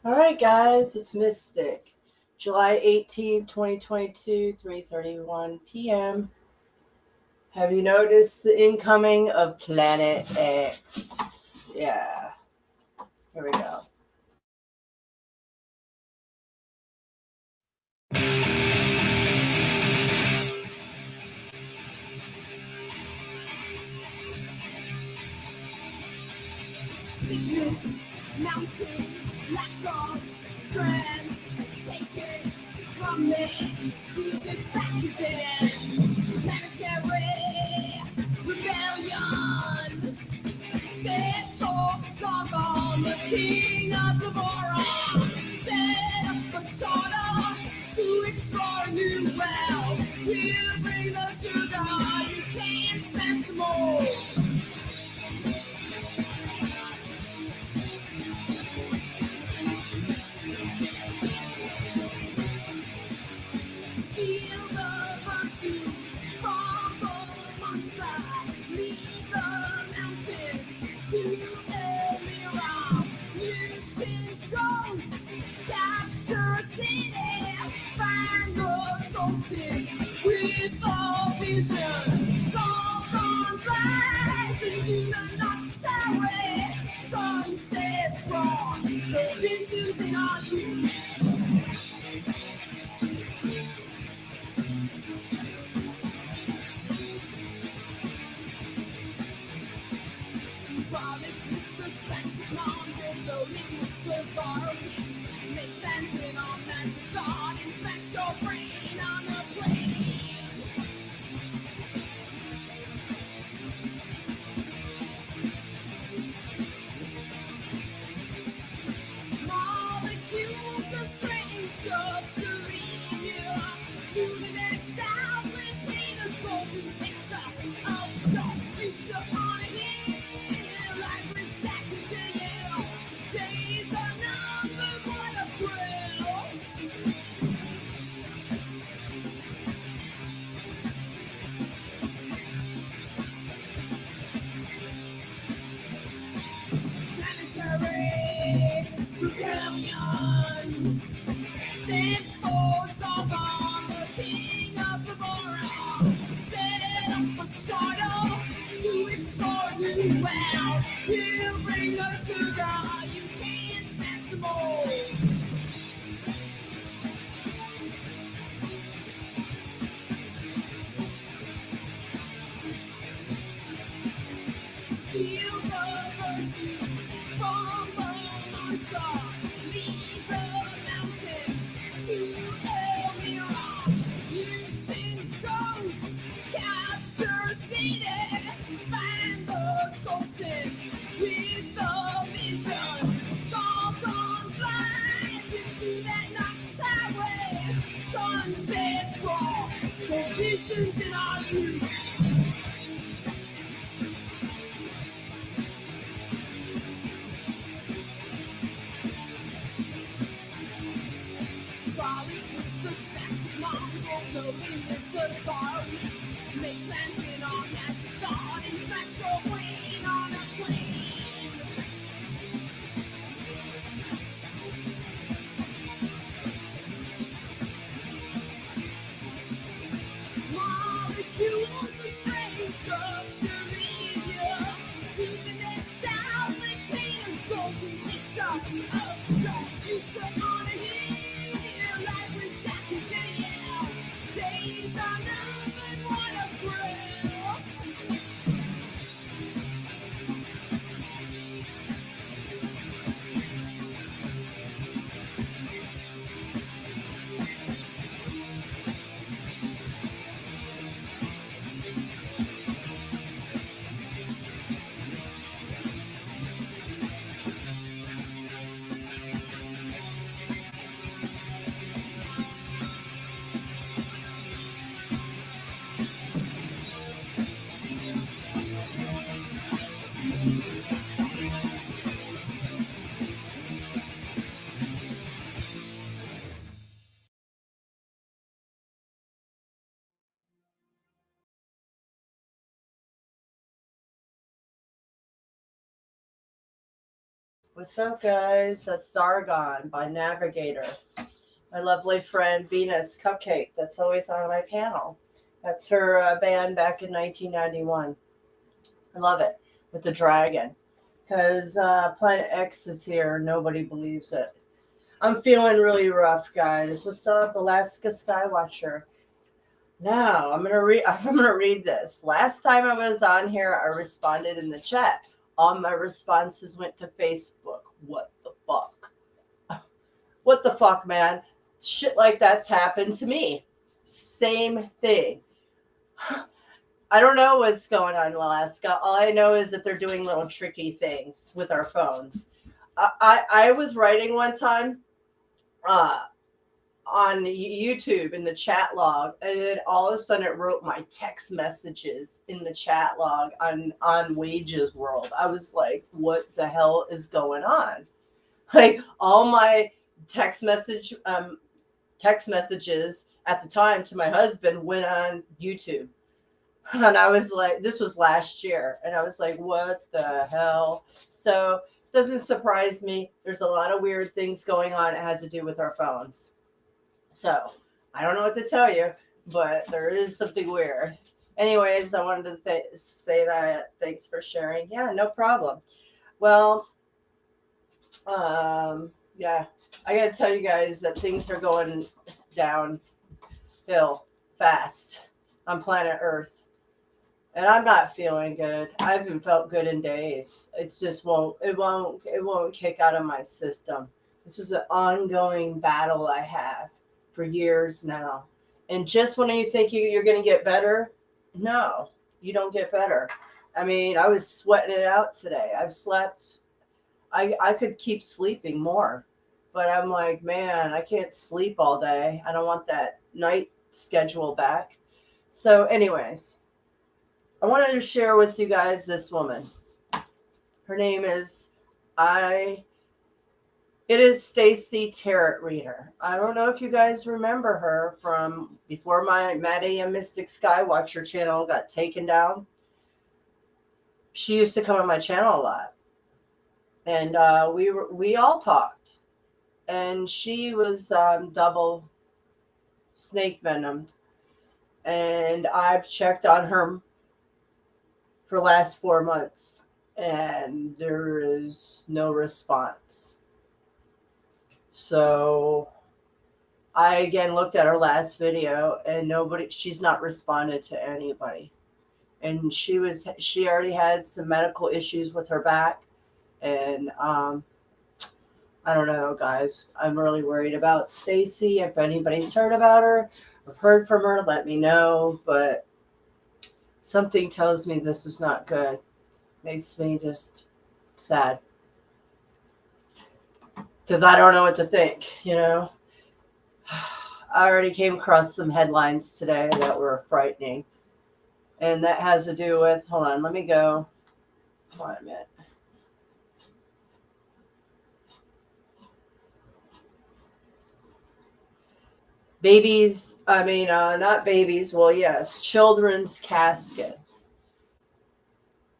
All right, guys, it's Mystic. July 18th, 2022, 3:31 p.m. Have you noticed the incoming of Planet X? Yeah, here we go. Sickness, mountain, black dog, strand, take it from me, leave it back again. Planetary rebellion, set thoughts on the king of the moron. Set up a charter to explore a new realm. We'll bring the sugar, you can't smash the mold. Feel the virtue from the monster. Leave the mountains to a mirror. Mutant ghosts capture a city. Find the sultan with a vision. Someone flies into the Nazi highway. Sunset raw. The visions in our youth. Frolic with the spectacle on floating with the sorrow. Make dancing on magic god and smash your brain on a plane. Molecules of strange structure lead you to the next hour with paint a golden picture of your future on a hill like with Jack and Jill. Days are numbered, what a thrill! Planetary rebellion. Send force on the king of the moron. Set up a charter to explore a new world. We'll bring the sugar, you can't smash the mold. Steal the virtue from the monster. Leave the mountain to a mirror. Mutant ghosts capture a city. Find the sultan with the vision. Falcon flies into that Nazi highway. Sunset raw. The visions in our youth. Frolic with the spastic Mongol, floating with the sorry. Make plans in our magic god and smash your brain on a plane. Molecules of strange structure lead you to the next hour with paint a golden picture of your future on a hill like with Jack and Jill. Days are numbered, what a thrill! What's up, guys? That's Sargon by Navigator. My lovely friend Venus Cupcake, that's always on my panel. That's her band back in 1991. I love it with the dragon because Planet X is here. Nobody believes it. I'm feeling really rough, guys. What's up, Alaska Skywatcher? Now I'm gonna read. I'm gonna read this. Last time I was on here, I responded in the chat. All my responses went to Facebook. What the fuck? What the fuck, man? Shit like that's happened to me. Same thing. I don't know what's going on in Alaska. All I know is that they're doing little tricky things with our phones. I was writing one time uh, on YouTube in the chat log, and then all of a sudden it wrote my text messages in the chat log on Wages World. I was like, what the hell is going on? Like all my text messages at the time to my husband went on YouTube. And I was like, this was last year. And I was like, what the hell? So it doesn't surprise me. There's a lot of weird things going on. It has to do with our phones. So I don't know what to tell you, but there is something weird. Anyways, I wanted to say that. Thanks for sharing. Yeah, no problem. Well, yeah, I got to tell you guys that things are going downhill fast on planet Earth. And I'm not feeling good. I haven't felt good in days. It's just won't kick out of my system. This is an ongoing battle I have for years now. And just when you think you're going to get better, no, you don't get better. I mean, I was sweating it out today. I've slept. I could keep sleeping more, but I'm like, man, I can't sleep all day. I don't want that night schedule back. So, anyways, I wanted to share with you guys this woman. Her name is it is Stacy Tarot Reader. I don't know if you guys remember her from before my Maddie and Mystic Skywatcher channel got taken down. She used to come on my channel a lot. And we all talked. And she was double snake venomed. And I've checked on her for the last 4 months, and there is no response. So I again looked at her last video, and she's not responded to anybody. And she already had some medical issues with her back, and I don't know, guys. I'm really worried about Stacy. If anybody's heard about her or heard from her, let me know. But something tells me this is not good. Makes me just sad. Because I don't know what to think, you know. I already came across some headlines today that were frightening. And that has to do with, hold on, let me go. Hold on a minute. Not babies, well, yes, children's caskets.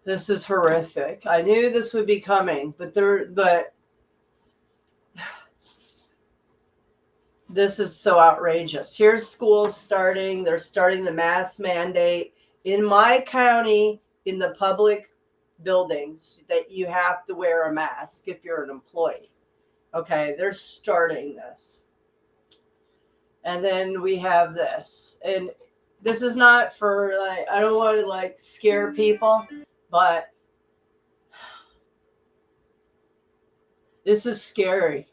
This is horrific. I knew this would be coming, but this is so outrageous. Here's schools starting. They're starting the mask mandate in my county in the public buildings that you have to wear a mask if you're an employee. Okay, they're starting this. And then we have this. And this is not for I don't want to scare people, but this is scary.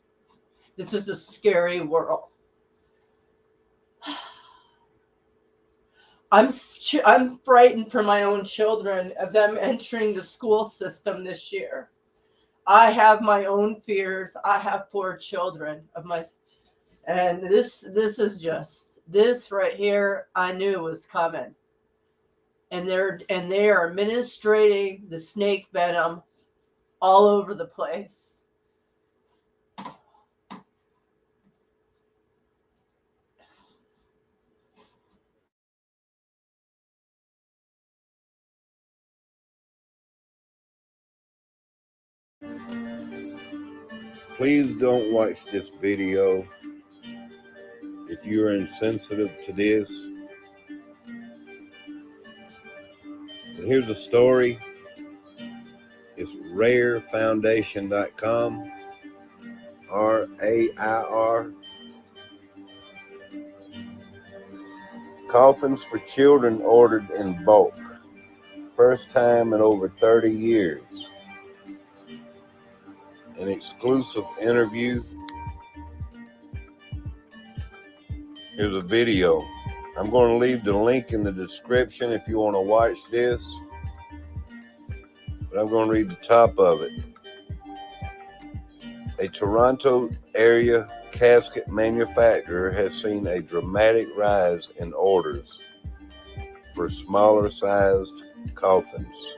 This is a scary world. I'm frightened for my own children of them entering the school system this year. I have my own fears. I have 4 children of my, and this is just this right here. I knew was coming, and they are administrating the snake venom all over the place. Please don't watch this video if you're insensitive to this. But here's a story. It's rarefoundation.com. RAIR. Coffins for children ordered in bulk. First time in over 30 years. An exclusive interview. Here's a video. I'm going to leave the link in the description if you want to watch this. But I'm going to read the top of it. A Toronto area casket manufacturer has seen a dramatic rise in orders for smaller sized coffins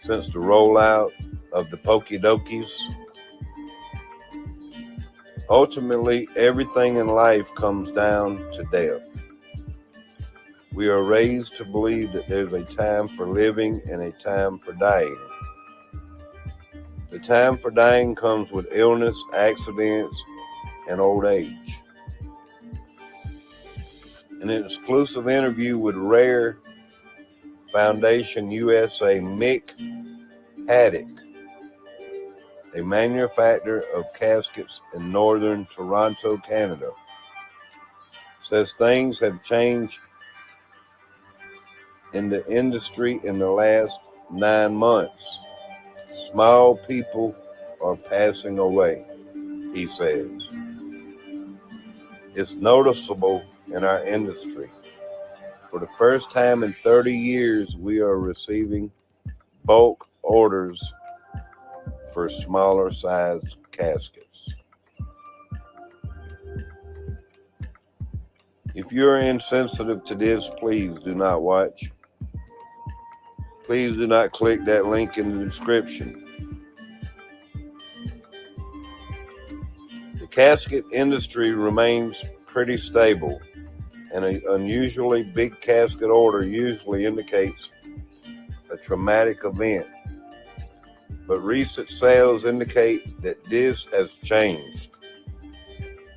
since the rollout of the Pokidokis. Ultimately, everything in life comes down to death. We are raised to believe that there's a time for living and a time for dying. The time for dying comes with illness, accidents, and old age. In an exclusive interview with Rare Foundation USA, Mick Haddock, a manufacturer of caskets in northern Toronto, Canada, says things have changed in the industry in the last 9 months. Small people are passing away, he says. It's noticeable in our industry. For the first time in 30 years, we are receiving bulk orders for smaller sized caskets. If you're insensitive to this, please do not watch. Please do not click that link in the description. The casket industry remains pretty stable, and an unusually big casket order usually indicates a traumatic event. But recent sales indicate that this has changed.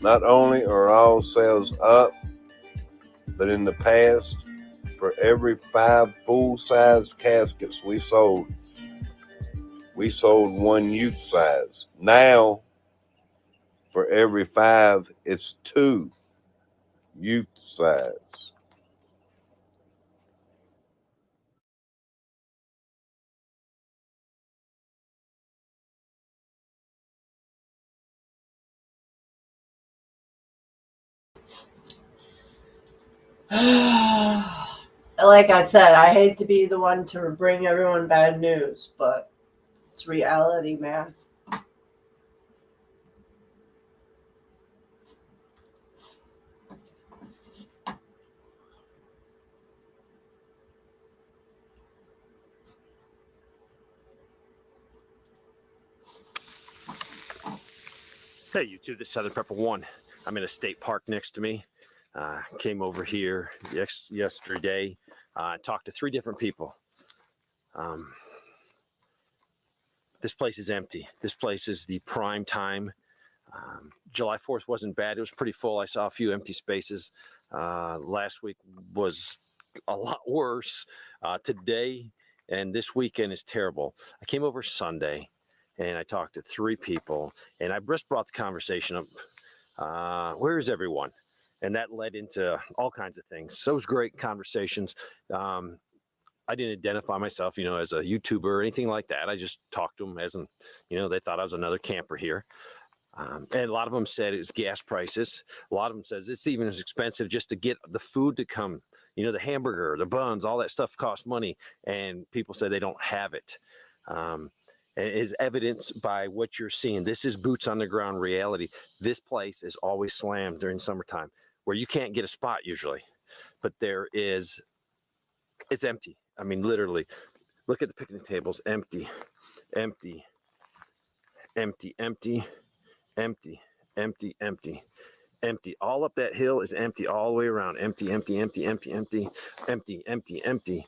Not only are all sales up, but in the past, for every 5 full-size caskets we sold 1 youth size. Now, for every 5, it's 2 youth size. Like I said, I hate to be the one to bring everyone bad news, but it's reality, man. Hey, YouTube, this is Southern Prepper 1. I'm in a state park next to me. Came over here yesterday, talked to 3 different people. This place is empty. This place is the prime time. July 4th wasn't bad. It was pretty full. I saw a few empty spaces. Last week was a lot worse. Today and this weekend is terrible. I came over Sunday and I talked to 3 people, and I just brought the conversation up. Where is everyone? And that led into all kinds of things. So it was great conversations. I didn't identify myself, as a YouTuber or anything like that. I just talked to them as they thought I was another camper here. And a lot of them said it was gas prices. A lot of them says it's even as expensive just to get the food to come. The hamburger, the buns, all that stuff costs money. And people say they don't have it. Is evidenced by what you're seeing. This is boots on the ground reality. This place is always slammed during summertime where you can't get a spot usually, but it's empty. I mean, literally, look at the picnic tables, empty, empty, empty, empty, empty, empty, empty, empty. All up that hill is empty all the way around. Empty, empty, empty, empty, empty, empty, empty, empty,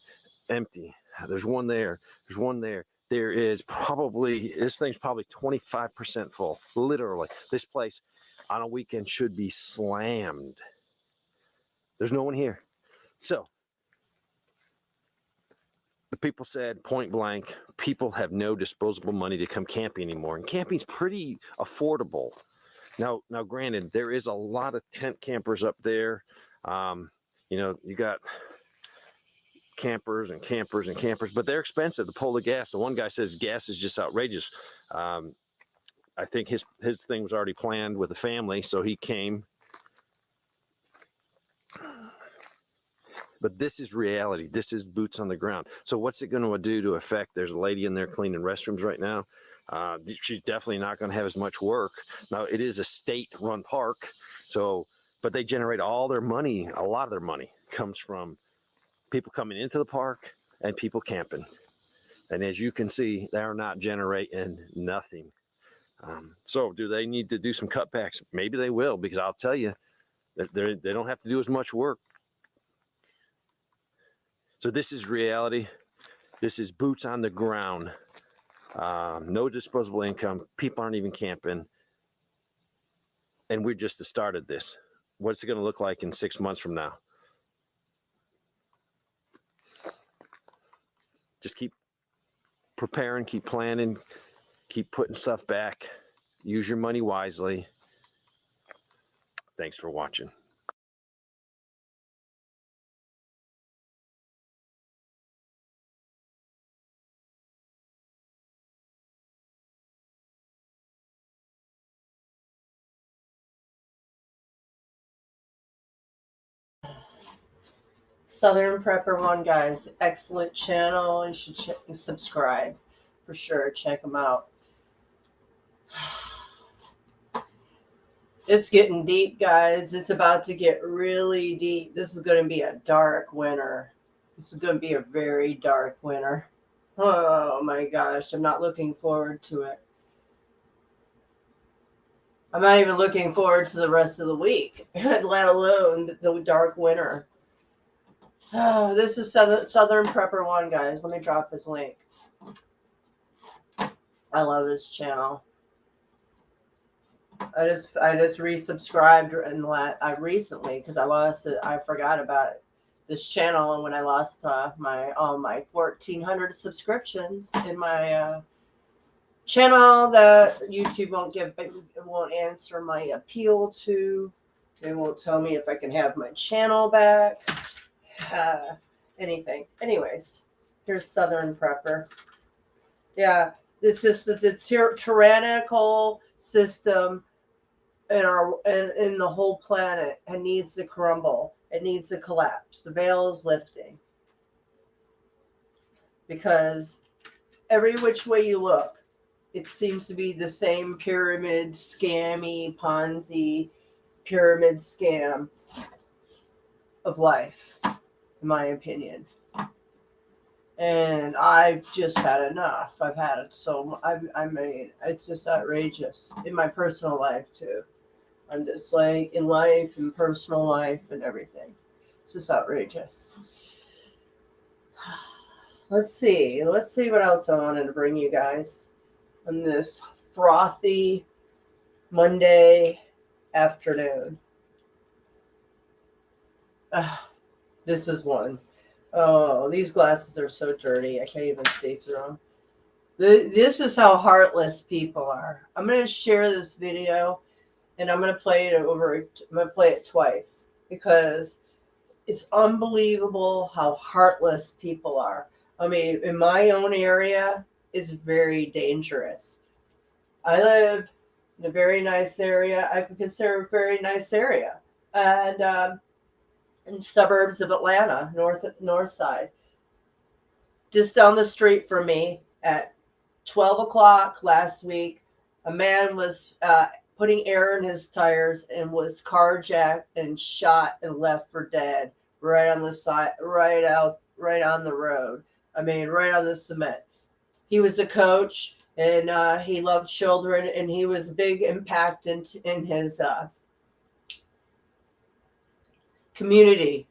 empty. There's one there. There's one there. There is probably, this thing's probably 25% full. Literally, this place on a weekend should be slammed. There's no one here. So the people said point blank, people have no disposable money to come camping anymore. And camping's pretty affordable. Now, granted, there is a lot of tent campers up there. You got campers and campers and campers, but they're expensive to pull the gas. The one guy says gas is just outrageous. I think his thing was already planned with the family, so he came. But this is reality. This is boots on the ground. So what's it going to do to affect? There's a lady in there cleaning restrooms right now. She's definitely not going to have as much work. Now, it is a state-run park, but they generate all their money. A lot of their money comes from people coming into the park and people camping. And as you can see, they are not generating nothing. So do they need to do some cutbacks? Maybe they will, because I'll tell you, they don't have to do as much work. So this is reality. This is boots on the ground. No disposable income. People aren't even camping. And we're just the start of this. What's it going to look like in 6 months from now? Just keep preparing, keep planning, keep putting stuff back. Use your money wisely. Thanks for watching. Southern Prepper One, guys, excellent channel. You should subscribe for sure. Check them out. It's getting deep, guys. It's about to get really deep. This is going to be a dark winter. This is going to be a very dark winter. Oh my gosh, I'm not looking forward to it. I'm not even looking forward to the rest of the week, let alone the dark winter. Oh, this is Southern Prepper One, guys. Let me drop his link. I love this channel. I just resubscribed recently because I lost it. I forgot about it. This channel, and when I lost my 1,400 subscriptions in my channel that YouTube won't answer my appeal to. They won't tell me if I can have my channel back. Anything. Anyways, here's Southern Prepper. Yeah, it's just the tyrannical system in the whole planet. It needs to crumble. It needs to collapse. The veil is lifting. Because every which way you look, it seems to be the same pyramid, scammy, Ponzi, pyramid scam of life, in my opinion. And I've just had enough. I've had it so. I mean, it's just outrageous in my personal life too. I'm just like in life and personal life and everything. It's just outrageous. Let's see what else I wanted to bring you guys on this frothy Monday afternoon. This is one. Oh, these glasses are so dirty. I can't even see through them. This is how heartless people are. I'm going to share this video, and I'm going to play it I'm going to play it twice because it's unbelievable how heartless people are. I mean, in my own area, it's very dangerous. I live in a very nice area. I could consider a very nice area. And in suburbs of Atlanta, north side. Just down the street from me at 12 o'clock last week, a man was putting air in his tires and was carjacked and shot and left for dead right on the side, right on the road. I mean, right on the cement. He was a coach, and he loved children, and he was a big impact in his community.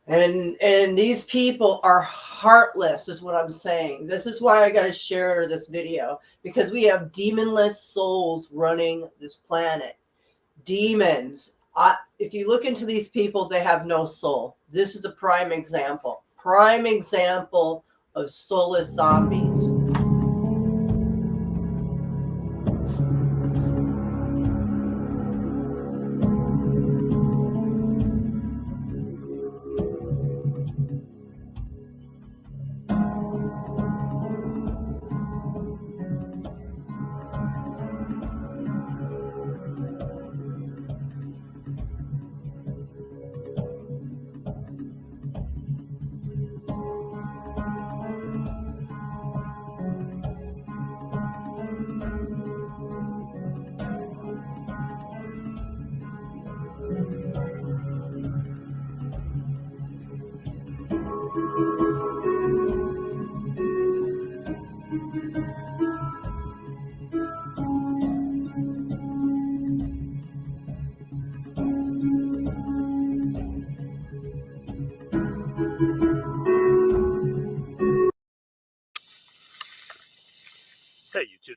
And these people are heartless, is what I'm saying. This is why I got to share this video, because we have demonless souls running this planet. Demons. If you look into these people, they have no soul. This is a prime example. Prime example of soulless zombies. Hey, YouTube.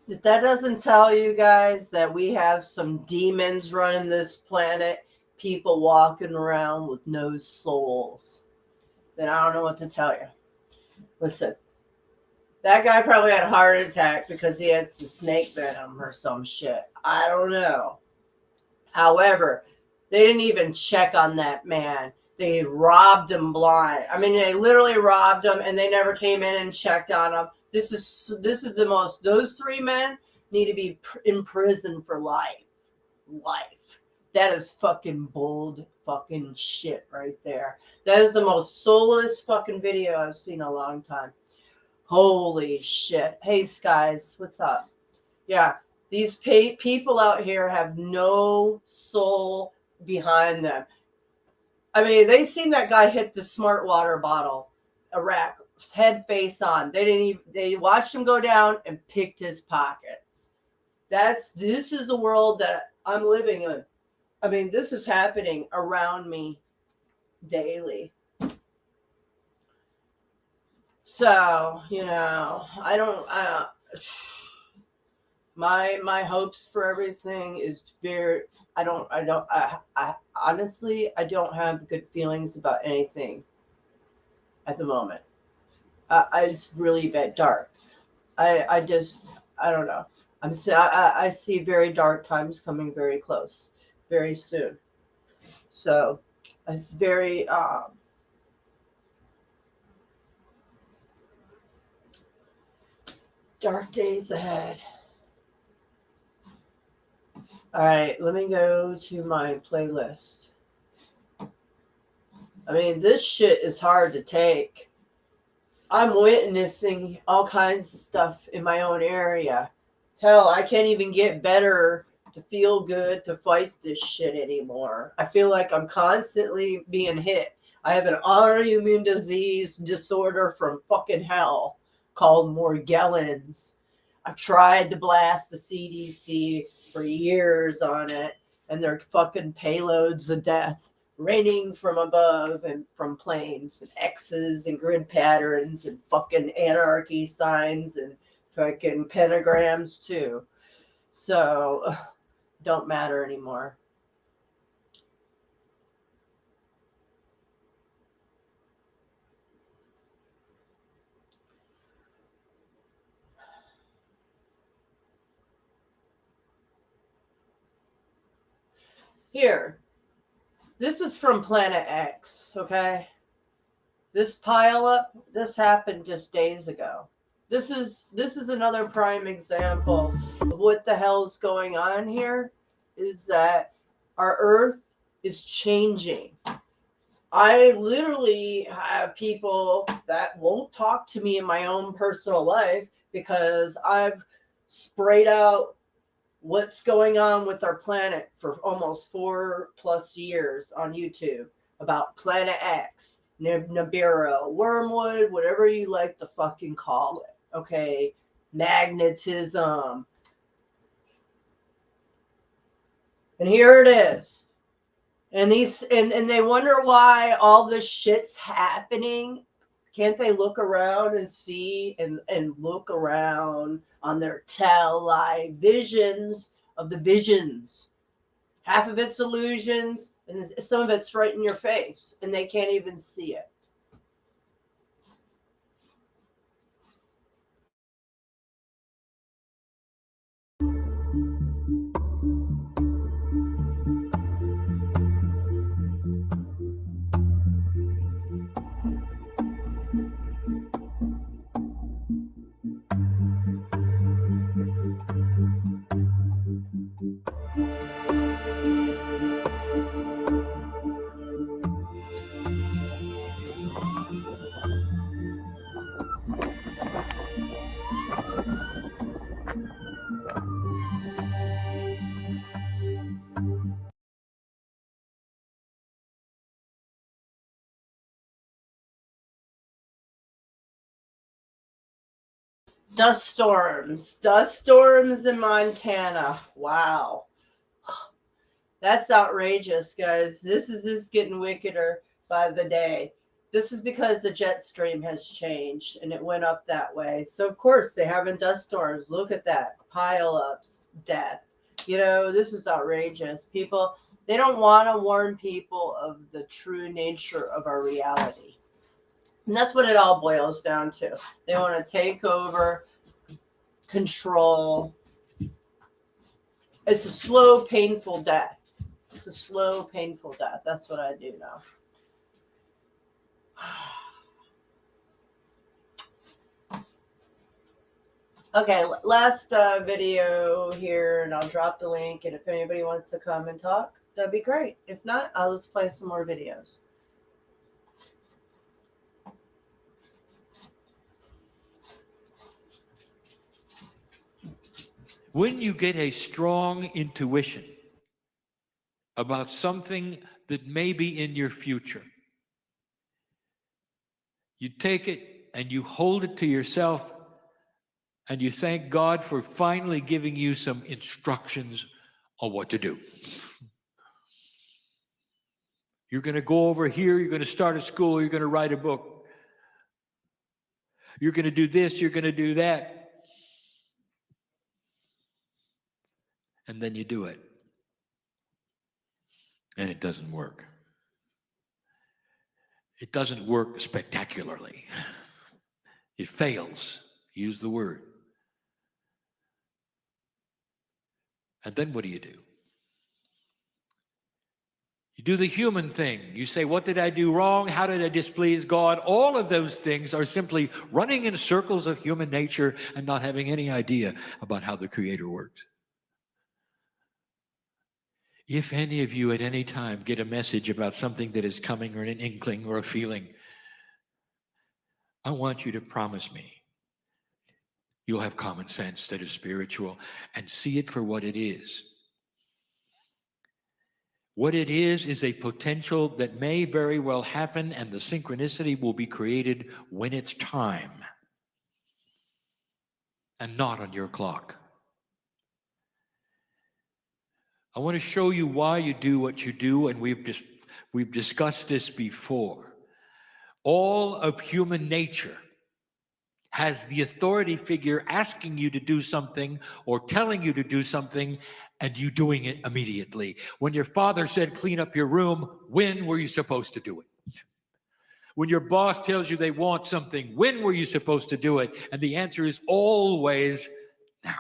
If that doesn't tell you guys that we have some demons running this planet, people walking around with no souls, then I don't know what to tell you. Listen, that guy probably had a heart attack because he had some snake venom or some shit. I don't know. However, they didn't even check on that man. They robbed him blind. I mean, they literally robbed him, and they never came in and checked on him. This is the most. Those three men need to be in prison for life. Life. That is fucking bold fucking shit right there. That is the most soulless fucking video I've seen in a long time. Holy shit. Hey, Skies, what's up? Yeah, these people out here have no soul behind them. I mean, they seen that guy hit the smart water bottle, Iraq, head face on. They didn't even, they watched him go down and picked his pockets. This is the world that I'm living in. I mean, this is happening around me daily. So, I don't, my hopes for everything is very, I honestly, I don't have good feelings about anything at the moment. It's really bad dark. I don't know. I see very dark times coming very close, very soon. So, a very, dark days ahead. All right, let me go to my playlist. I mean, this shit is hard to take. I'm witnessing all kinds of stuff in my own area. Hell, I can't even get better to feel good to fight this shit anymore. I feel like I'm constantly being hit. I have an autoimmune disease disorder from fucking hell called Morgellons. I've tried to blast the CDC for years on it, and they're fucking payloads of death raining from above and from planes, and X's and grid patterns and fucking anarchy signs and fucking pentagrams too. So, don't matter anymore. Here, this is from Planet X, okay? This pile up, this happened just days ago. This is another prime example of what the hell's going on here, is that our earth is changing. I literally have people that won't talk to me in my own personal life because I've sprayed out what's going on with our planet for almost 4+ years on YouTube about Planet X, Nibiru, Wormwood, whatever you like to fucking call it. Okay, magnetism. And here it is. And they wonder why all this shit's happening. Can't they look around and see and look around on their televisions of the visions? Half of it's illusions, and some of it's right in your face, and they can't even see it. Dust storms in Montana. Wow. That's outrageous, guys. This is getting wickeder by the day. This is because the jet stream has changed and it went up that way. So of course they having dust storms. Look at that. Pile ups, death. You know, this is outrageous. People, they don't want to warn people of the true nature of our reality. And that's what it all boils down to. They want to take over, control. It's a slow, painful death. It's a slow, painful death. That's what I do now. Okay, last video here, and I'll drop the link. And if anybody wants to come and talk, that'd be great. If not, I'll just play some more videos. When you get a strong intuition about something that may be in your future, you take it and you hold it to yourself and you thank God for finally giving you some instructions on what to do. You're going to go over here, you're going to start a school, you're going to write a book. You're going to do this, you're going to do that. And then you do it. And it doesn't work. It doesn't work spectacularly. It fails. Use the word. And then what do? You do the human thing. You say, what did I do wrong? How did I displease God? All of those things are simply running in circles of human nature and not having any idea about how the Creator works. If any of you at any time get a message about something that is coming or an inkling or a feeling, I want you to promise me you'll have common sense that is spiritual and see it for what it is. What it is a potential that may very well happen, and the synchronicity will be created when it's time and not on your clock. I want to show you why you do what you do, and we've just We've discussed this before. All of human nature has the authority figure asking you to do something or telling you to do something, and you doing it immediately. When your father said, clean up your room, when were you supposed to do it? When your boss tells you they want something, when were you supposed to do it? And the answer is always now.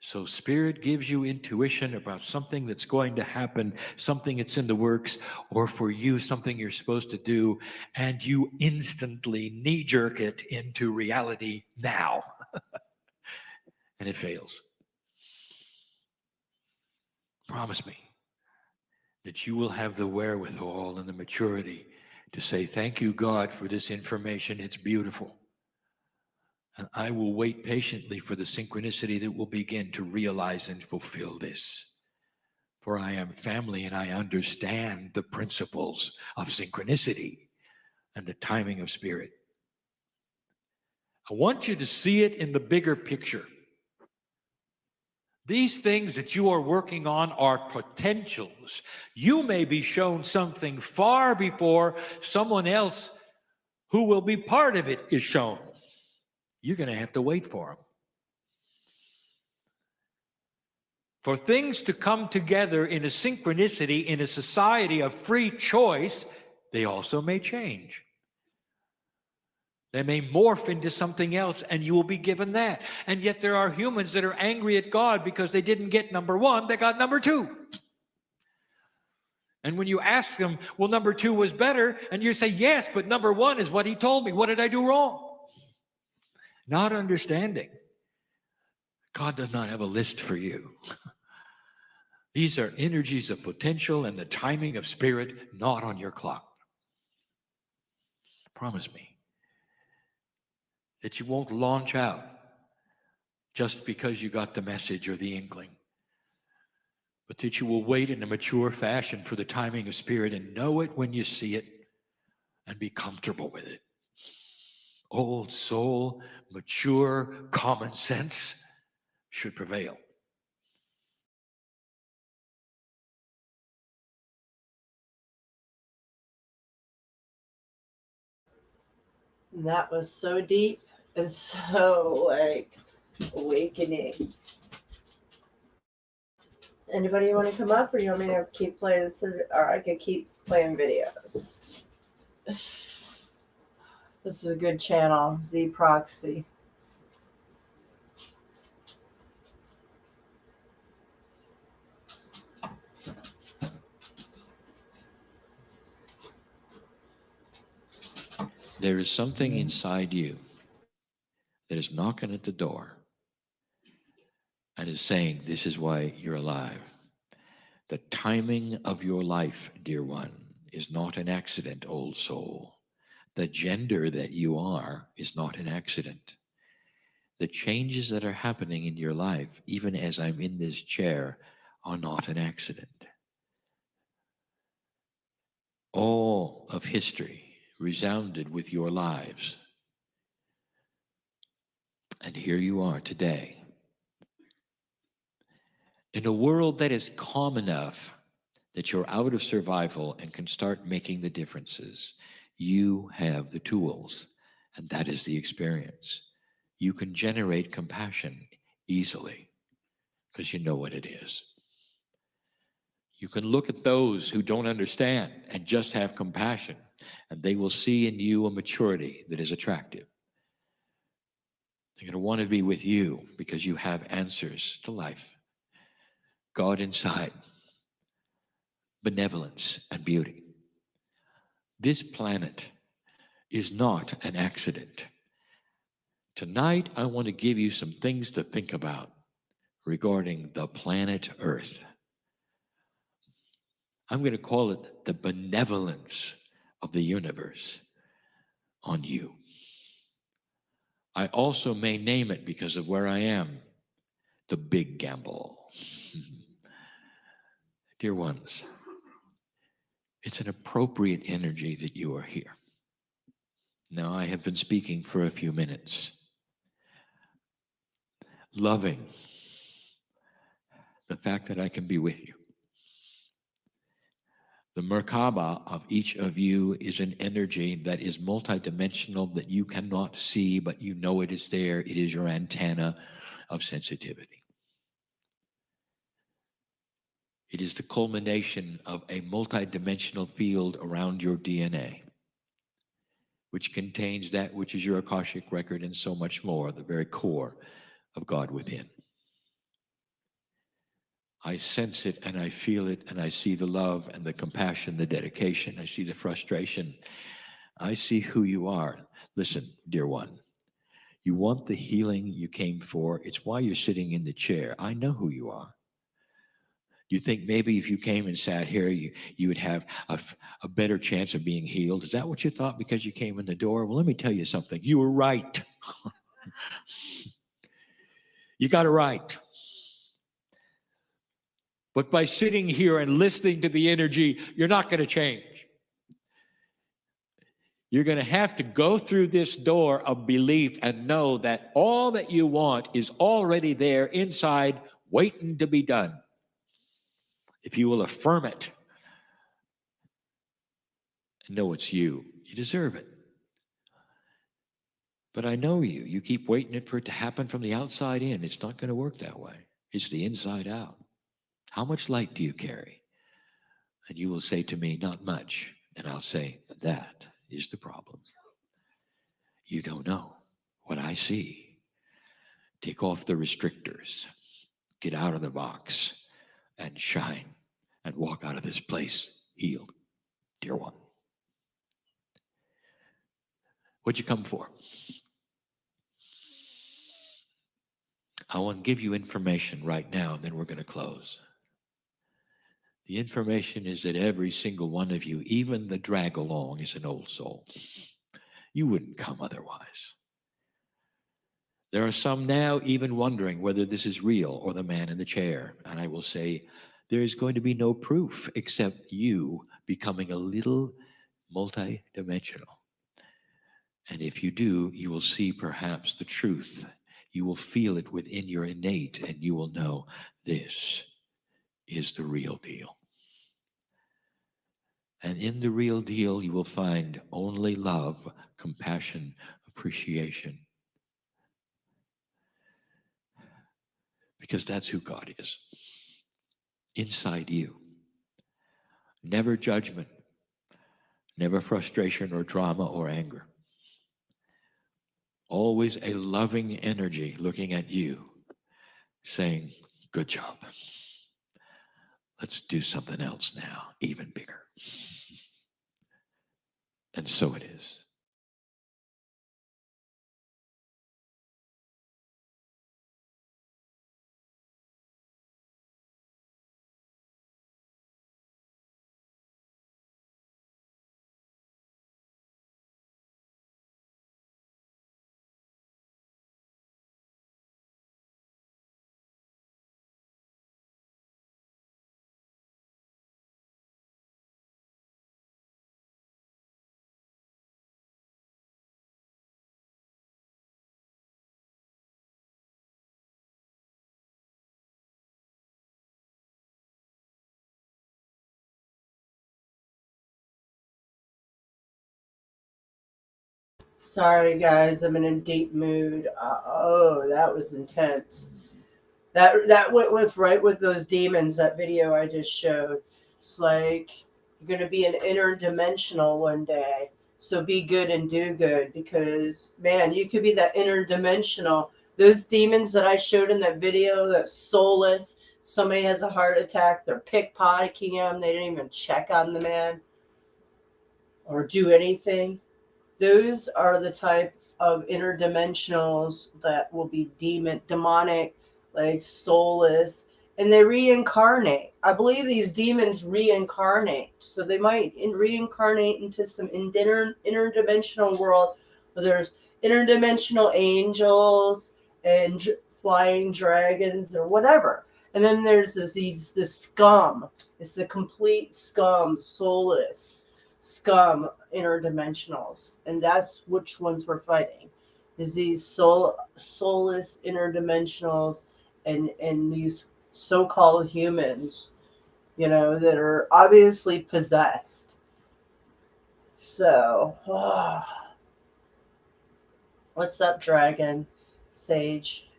So Spirit gives you intuition about something that's going to happen, something that's in the works, or for you, something you're supposed to do, and you instantly knee-jerk it into reality now. And it fails. Promise me that you will have the wherewithal and the maturity to say, thank you, God, for this information. It's beautiful. And I will wait patiently for the synchronicity that will begin to realize and fulfill this. For I am family and I understand the principles of synchronicity and the timing of spirit. I want you to see it in the bigger picture. These things that you are working on are potentials. You may be shown something far before someone else who will be part of it is shown. You're going to have to wait for them. For things to come together in a synchronicity, in a society of free choice, they also may change. They may morph into something else, and you will be given that. And yet there are humans that are angry at God because they didn't get number one, they got number two. And when you ask them, well, number two was better, and you say, yes, but number one is what he told me. What did I do wrong? Not understanding. God does not have a list for you. These are energies of potential and the timing of spirit, not on your clock. Promise me that you won't launch out just because you got the message or the inkling, but that you will wait in a mature fashion for the timing of spirit and know it when you see it and be comfortable with it. Old soul, mature common sense should prevail. And that was so deep and so awakening. Anybody want to come up, or you want me to keep playing this, or I could keep playing videos? This is a good channel, Z Proxy. There is something inside you that is knocking at the door and is saying, this is why you're alive. The timing of your life, dear one, is not an accident, old soul. The gender that you are is not an accident. The changes that are happening in your life, even as I'm in this chair, are not an accident. All of history resounded with your lives. And here you are today. In a world that is calm enough that you're out of survival and can start making the differences, you have the tools, and that is the experience. You can generate compassion easily because you know what it is. You can look at those who don't understand and just have compassion, and they will see in you a maturity that is attractive. They're going to want to be with you because you have answers to life. God inside, benevolence and beauty. This planet is not an accident. Tonight, I want to give you some things to think about regarding the planet Earth. I'm going to call it the benevolence of the universe on you. I also may name it, because of where I am, the big gamble. Dear ones, it's an appropriate energy that you are here. Now, I have been speaking for a few minutes, loving the fact that I can be with you. The Merkaba of each of you is an energy that is multidimensional that you cannot see, but you know it is there. It is your antenna of sensitivity. It is the culmination of a multidimensional field around your DNA, which contains that which is your Akashic record and so much more, the very core of God within. I sense it and I feel it and I see the love and the compassion, the dedication. I see the frustration. I see who you are. Listen, dear one, you want the healing you came for. It's why you're sitting in the chair. I know who you are. You think maybe if you came and sat here, you would have a better chance of being healed? Is that what you thought because you came in the door? Well, let me tell you something. You were right. You got it right. But by sitting here and listening to the energy, you're not going to change. You're going to have to go through this door of belief and know that all that you want is already there inside, waiting to be done. If you will affirm it and know it's you, you deserve it. But I know you. You keep waiting for it to happen from the outside in. It's not going to work that way. It's the inside out. How much light do you carry? And you will say to me, not much. And I'll say, that is the problem. You don't know what I see. Take off the restrictors. Get out of the box and shine and walk out of this place healed, dear one. What'd you come for? I want to give you information right now, and then we're going to close. The information is that every single one of you, even the drag along, is an old soul. You wouldn't come otherwise. There are some now even wondering whether this is real or the man in the chair. And I will say, there is going to be no proof except you becoming a little multidimensional. And if you do, you will see perhaps the truth. You will feel it within your innate, and you will know this is the real deal. And in the real deal, you will find only love, compassion, appreciation. Because that's who God is. Inside you. Never judgment. Never frustration or drama or anger. Always a loving energy looking at you, saying, good job. Let's do something else now, even bigger. And so it is. Sorry, guys, I'm in a deep mood. Oh, that was intense. That went with right with those demons. That video I just showed. It's like you're gonna be an interdimensional one day. So be good and do good, because man, you could be that interdimensional. Those demons that I showed in that video, that soulless. Somebody has a heart attack. They're pickpocketing him. They didn't even check on the man or do anything. Those are the type of interdimensionals that will be demonic, like soulless, and they reincarnate. I believe these demons reincarnate, so they might reincarnate into some interdimensional world where there's interdimensional angels and flying dragons or whatever. And then there's this scum. It's the complete scum, soulless scum interdimensionals, and that's which ones we're fighting, is these soulless interdimensionals and these so-called humans that are obviously possessed. So, what's up, Dragon Sage?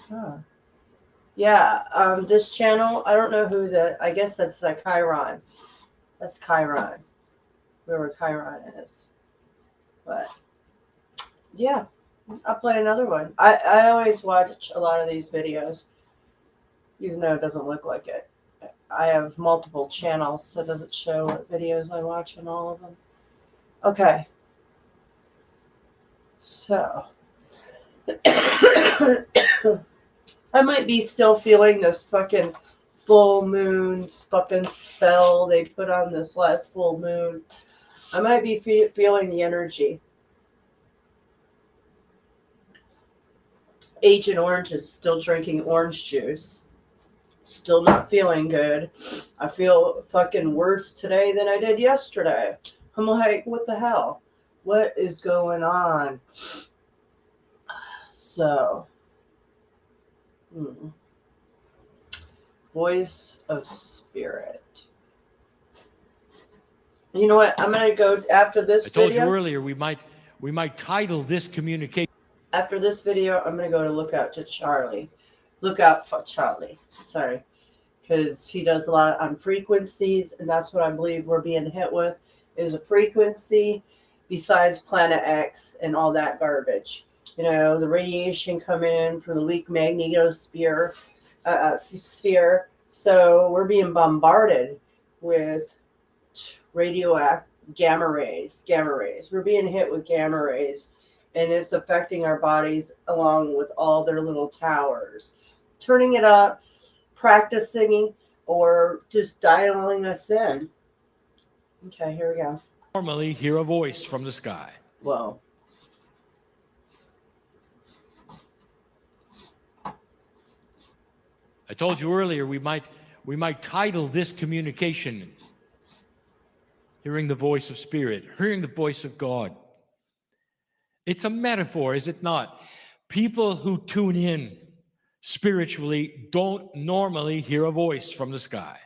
Huh. Yeah, this channel, I don't know who I guess that's Chiron. That's Chiron, whoever Chiron is. But, yeah, I'll play another one. I always watch a lot of these videos, even though it doesn't look like it. I have multiple channels, so it doesn't show what videos I watch in all of them. Okay. So, I might be still feeling this fucking full moon fucking spell they put on this last full moon. I might be feeling the energy. Agent Orange is still drinking orange juice. Still not feeling good. I feel fucking worse today than I did yesterday. I'm like, what the hell? What is going on? So, voice of spirit. You know what? I'm gonna go after this I told video. you earlier we might title this communication. After this video, I'm gonna go to look out for Charlie. Sorry, because he does a lot on frequencies, and that's what I believe we're being hit with is a frequency. Besides Planet X and all that garbage, the radiation coming in from the weak magnetosphere sphere. So we're being bombarded with radioactive gamma rays. We're being hit with gamma rays, and it's affecting our bodies along with all their little towers. Turning it up, practicing, or just dialing us in. Okay, here we go. Normally hear a voice from the sky. Whoa. I told you earlier we might title this communication hearing the voice of spirit, hearing the voice of God. It's a metaphor, is it not? People who tune in spiritually don't normally hear a voice from the sky.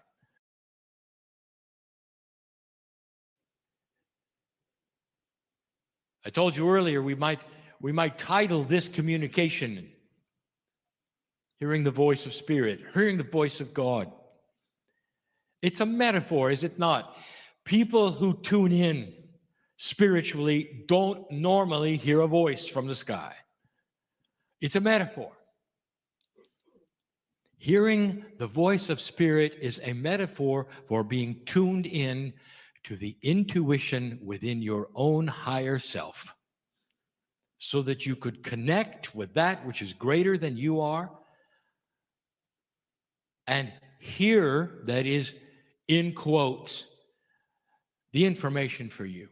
I told you earlier we might title this communication hearing the voice of spirit, hearing the voice of God. It's a metaphor, is it not? People who tune in spiritually don't normally hear a voice from the sky. It's a metaphor. Hearing the voice of spirit is a metaphor for being tuned in to the intuition within your own higher self, so that you could connect with that which is greater than you are and hear, that is, in quotes, the information for you,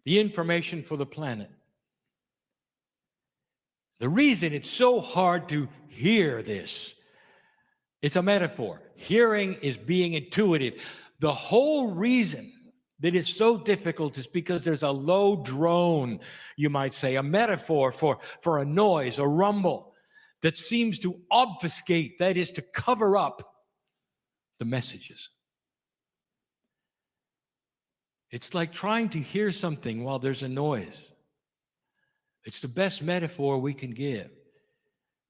the information for the planet. The reason it's so hard to hear this, it's a metaphor. Hearing is being intuitive. The whole reason that it's so difficult is because there's a low drone, you might say, a metaphor for a noise, a rumble that seems to obfuscate, that is, to cover up the messages. It's like trying to hear something while there's a noise. It's the best metaphor we can give.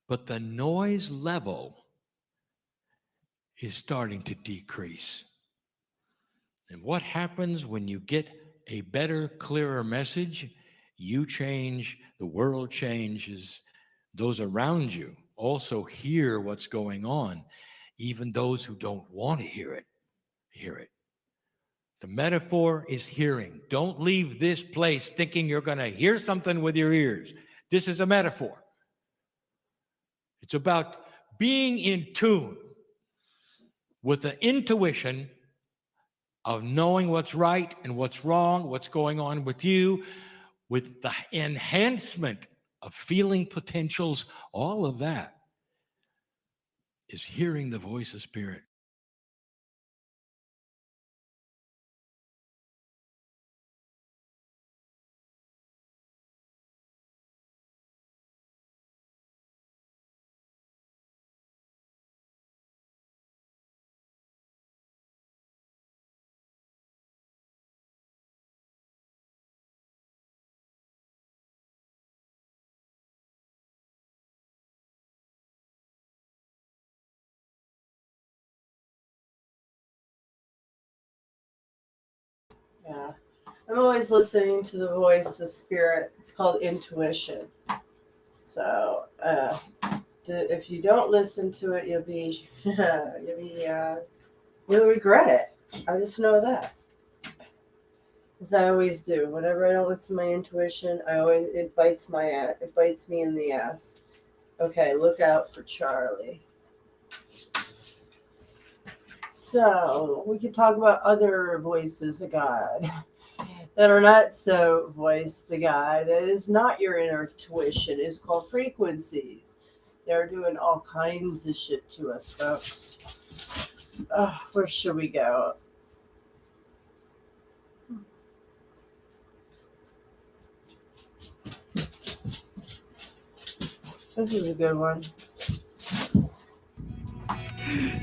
But the noise level is starting to decrease. And what happens when you get a better, clearer message? You change, the world changes. Those around you also hear what's going on. Even those who don't want to hear it, hear it. The metaphor is hearing. Don't leave this place thinking you're going to hear something with your ears. This is a metaphor. It's about being in tune with the intuition of knowing what's right and what's wrong, what's going on with you, with the enhancement of feeling potentials. All of that is hearing the voice of spirit. Yeah. I'm always listening to the voice, the spirit. It's called intuition. So, if you don't listen to it, you'll regret it. I just know that. As I always do. Whenever I don't listen to my intuition, it bites me in the ass. Okay, look out for Charlie. So we could talk about other voices of God that are not so voiced to God. That is not your inner intuition. It's called frequencies. They're doing all kinds of shit to us, folks. Where should we go? This is a good one.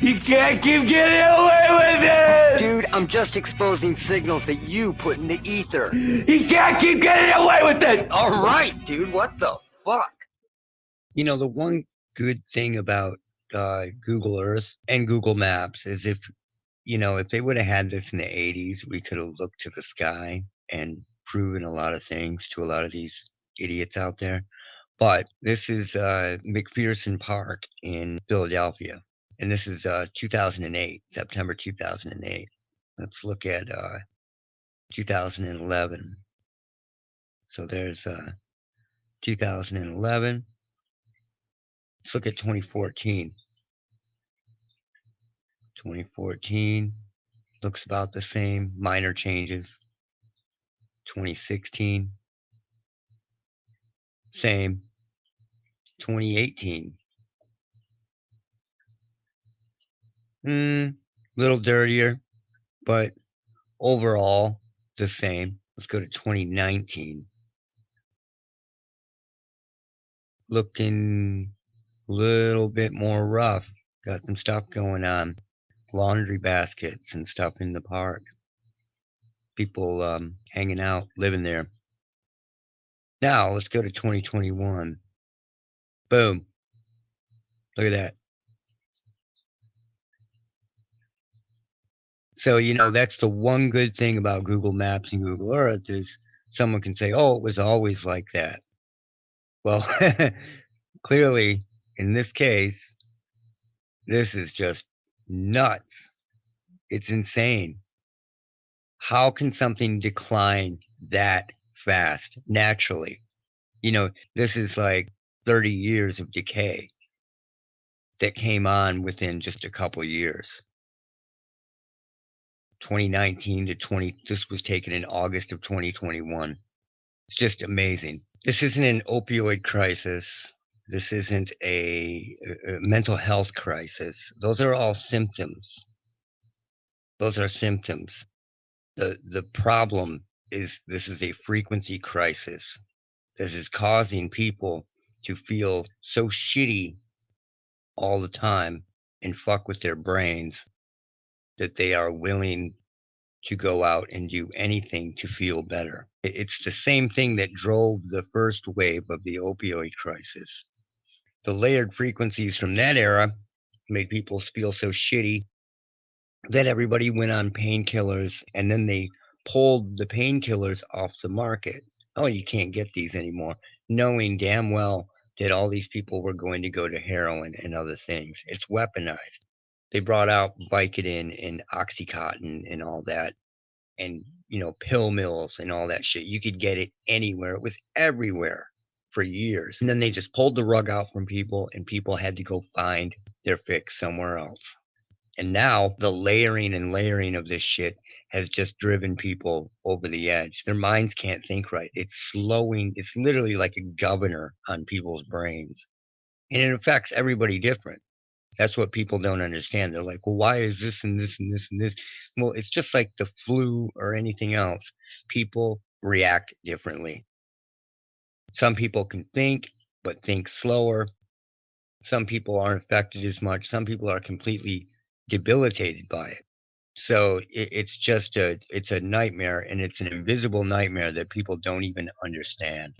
You can't keep getting away with it! Dude, I'm just exposing signals that you put in the ether. You can't keep getting away with it! Alright, dude, what the fuck? You know, the one good thing about Google Earth and Google Maps is if they would have had this in the 80s, we could have looked to the sky and proven a lot of things to a lot of these idiots out there. But this is McPherson Park in Philadelphia. And this is 2008, September 2008. Let's look at 2011. So there's 2011. Let's look at 2014. 2014 looks about the same, minor changes. 2016, same. 2018, little dirtier, but overall the same. Let's go to 2019. Looking a little bit more rough. Got some stuff going on. Laundry baskets and stuff in the park. People hanging out, living there. Now let's go to 2021. Boom. Look at that. So, that's the one good thing about Google Maps and Google Earth is someone can say, oh, it was always like that. Well, clearly, in this case, this is just nuts. It's insane. How can something decline that fast naturally? This is like 30 years of decay that came on within just a couple years. 2019 to this was taken in August of 2021. It's just amazing. This isn't an opioid crisis. This isn't a mental health crisis. Those are all symptoms. Those are symptoms. The problem is this is a frequency crisis. This is causing people to feel so shitty all the time and fuck with their brains that they are willing to go out and do anything to feel better. It's the same thing that drove the first wave of the opioid crisis. The layered frequencies from that era made people feel so shitty that everybody went on painkillers, and then they pulled the painkillers off the market. Oh, you can't get these anymore, knowing damn well that all these people were going to go to heroin and other things. It's weaponized. They brought out Vicodin and Oxycontin and all that, and pill mills and all that shit. You could get it anywhere. It was everywhere for years. And then they just pulled the rug out from people, and people had to go find their fix somewhere else. And now the layering and layering of this shit has just driven people over the edge. Their minds can't think right. It's literally like a governor on people's brains. And it affects everybody different. That's what people don't understand. They're like, well, why is this and this and this and this? Well, it's just like the flu or anything else. People react differently. Some people can think, but think slower. Some people aren't affected as much. Some people are completely debilitated by it. So it's a nightmare, and it's an invisible nightmare that people don't even understand.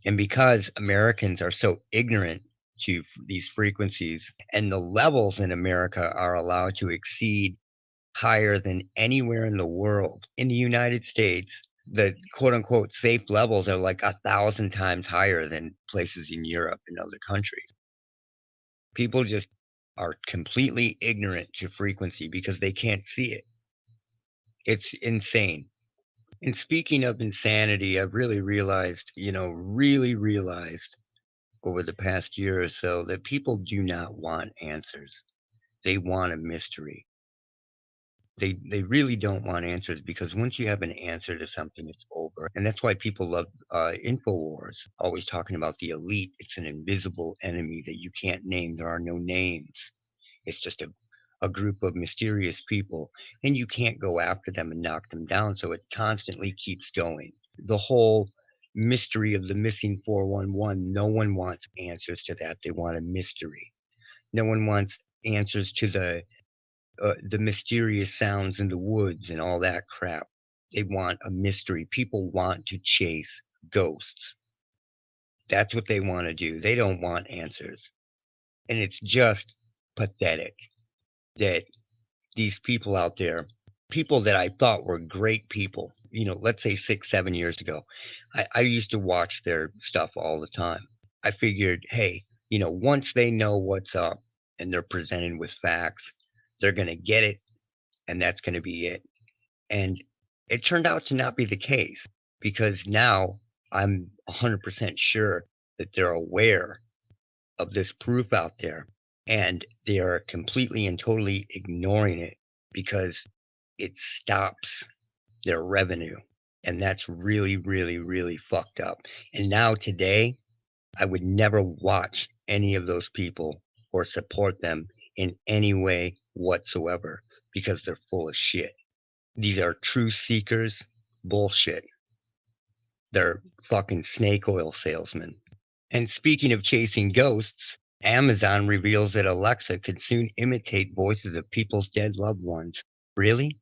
And because Americans are so ignorant to these frequencies, and the levels in America are allowed to exceed higher than anywhere in the world. In the United States, the quote unquote safe levels are like 1,000 times higher than places in Europe and other countries. People just are completely ignorant to frequency because they can't see it. It's insane. And speaking of insanity, I've really realized over the past year or so that people do not want answers. They want a mystery. They really don't want answers, because once you have an answer to something, it's over. And that's why people love InfoWars, always talking about the elite. It's an invisible enemy that you can't name. There are no names. It's just a group of mysterious people, and you can't go after them and knock them down. So it constantly keeps going. The whole mystery of the missing 411, no one wants answers to that. They want a mystery. No one wants answers to the mysterious sounds in the woods and all that crap. They want a mystery. People want to chase ghosts. That's what they want to do. They don't want answers. And it's just pathetic that these people out there, people that I thought were great people, let's say 6, 7 years ago, I used to watch their stuff all the time. I figured, hey, once they know what's up and they're presented with facts, they're going to get it, and that's going to be it. And it turned out to not be the case, because now I'm 100% sure that they're aware of this proof out there, and they are completely and totally ignoring it because it stops their revenue. And that's really, really, really fucked up. And now today, I would never watch any of those people or support them in any way whatsoever, because they're full of shit. These are truth seekers. Bullshit. They're fucking snake oil salesmen. And speaking of chasing ghosts, Amazon reveals that Alexa could soon imitate voices of people's dead loved ones. Really?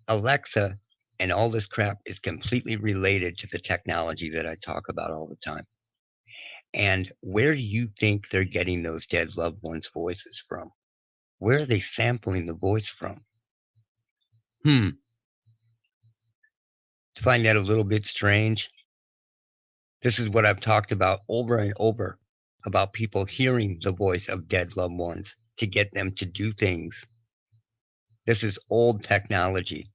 Alexa and all this crap is completely related to the technology that I talk about all the time. And where do you think they're getting those dead loved ones' voices from? Where are they sampling the voice from? To find that a little bit strange. This is what I've talked about over and over, about people hearing the voice of dead loved ones to get them to do things. This is old technology,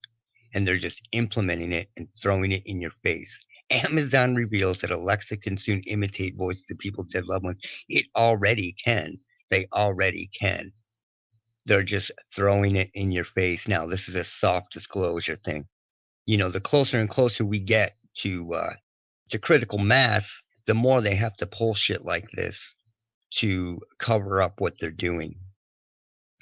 and they're just implementing it and throwing it in your face. Amazon reveals that Alexa can soon imitate voices of people's dead loved ones. It already can. They already can. They're just throwing it in your face now. This is a soft disclosure thing. The closer and closer we get to critical mass, the more they have to pull shit like this to cover up what they're doing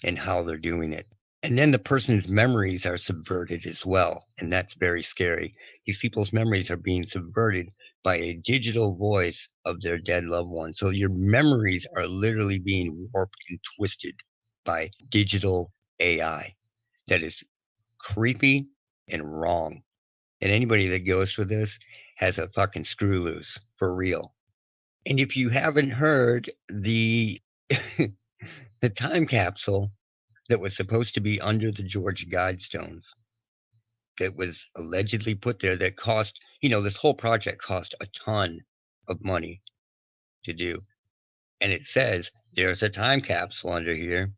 and how they're doing it. And then the person's memories are subverted as well. And that's very scary. These people's memories are being subverted by a digital voice of their dead loved one. So your memories are literally being warped and twisted by digital AI. That is creepy and wrong. And anybody that goes for this has a fucking screw loose, for real. And if you haven't heard, the the time capsule that was supposed to be under the Georgia Guidestones, that was allegedly put there, that cost, this whole project cost a ton of money to do. And it says there's a time capsule under here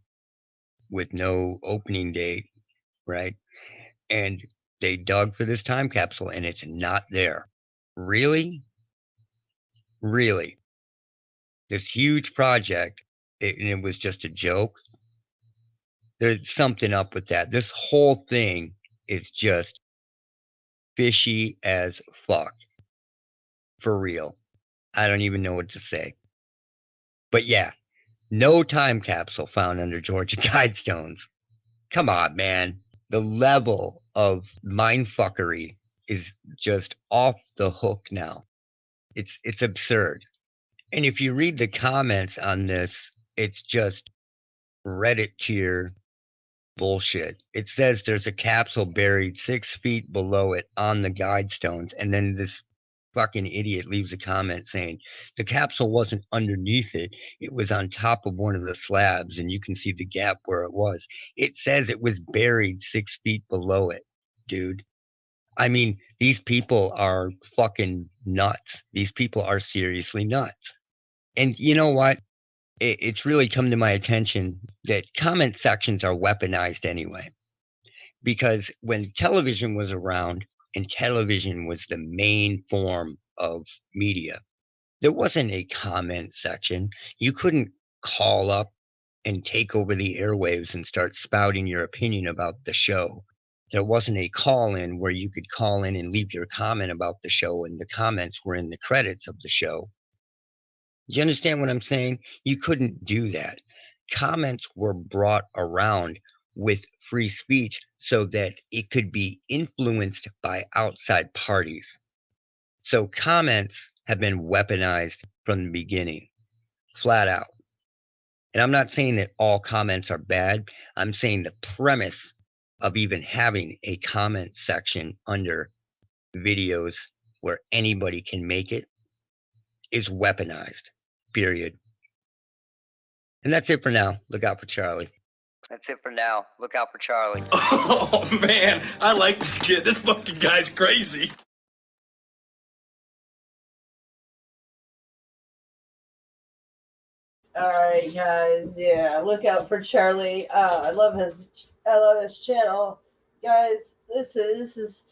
with no opening date, right? And they dug for this time capsule and it's not there. Really? Really? This huge project, it was just a joke. There's something up with that. This whole thing is just fishy as fuck. For real. I don't even know what to say. But yeah, no time capsule found under Georgia Guidestones. Come on, man. The level of mindfuckery is just off the hook now. It's absurd. And if you read the comments on this, it's just Reddit tier bullshit. It says there's a capsule buried 6 feet below it on the Guidestones, and then this fucking idiot leaves a comment saying the capsule wasn't underneath it, it was on top of one of the slabs and you can see the gap where it was. It says it was buried 6 feet below it, dude. I mean, these people are fucking nuts. These people are seriously nuts. And you know what? It's really come to my attention that comment sections are weaponized anyway. Because when television was around and television was the main form of media, there wasn't a comment section. You couldn't call up and take over the airwaves and start spouting your opinion about the show. There wasn't a call in where you could call in and leave your comment about the show, and the comments were in the credits of the show. You understand what I'm saying? You couldn't do that. Comments were brought around with free speech so that it could be influenced by outside parties. So comments have been weaponized from the beginning, flat out. And I'm not saying that all comments are bad. I'm saying the premise of even having a comment section under videos where anybody can make it is weaponized, period. And that's it for now. Look out for Charlie. That's it for now. Look out for Charlie. Oh, man. I like this kid. This fucking guy's crazy. All right, guys. Yeah, look out for Charlie. I love his channel, guys. This is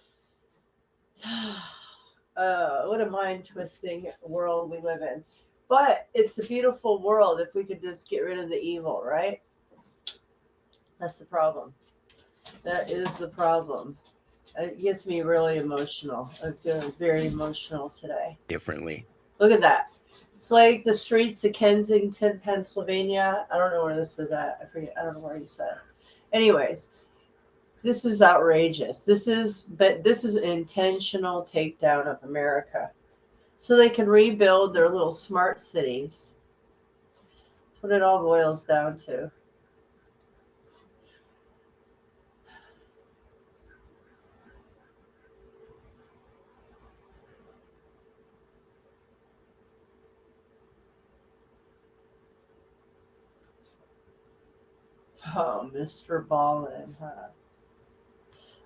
what a mind twisting world we live in. But it's a beautiful world if we could just get rid of the evil, right? That's the problem. That is the problem. It gets me really emotional. I feel very emotional today. Differently. Look at that. It's like the streets of Kensington, Pennsylvania. I don't know where this is at. I forget. I don't know where he said. Anyways, this is outrageous. This is intentional takedown of America, so they can rebuild their little smart cities. That's what it all boils down to. Oh, Mr. Ballin, huh?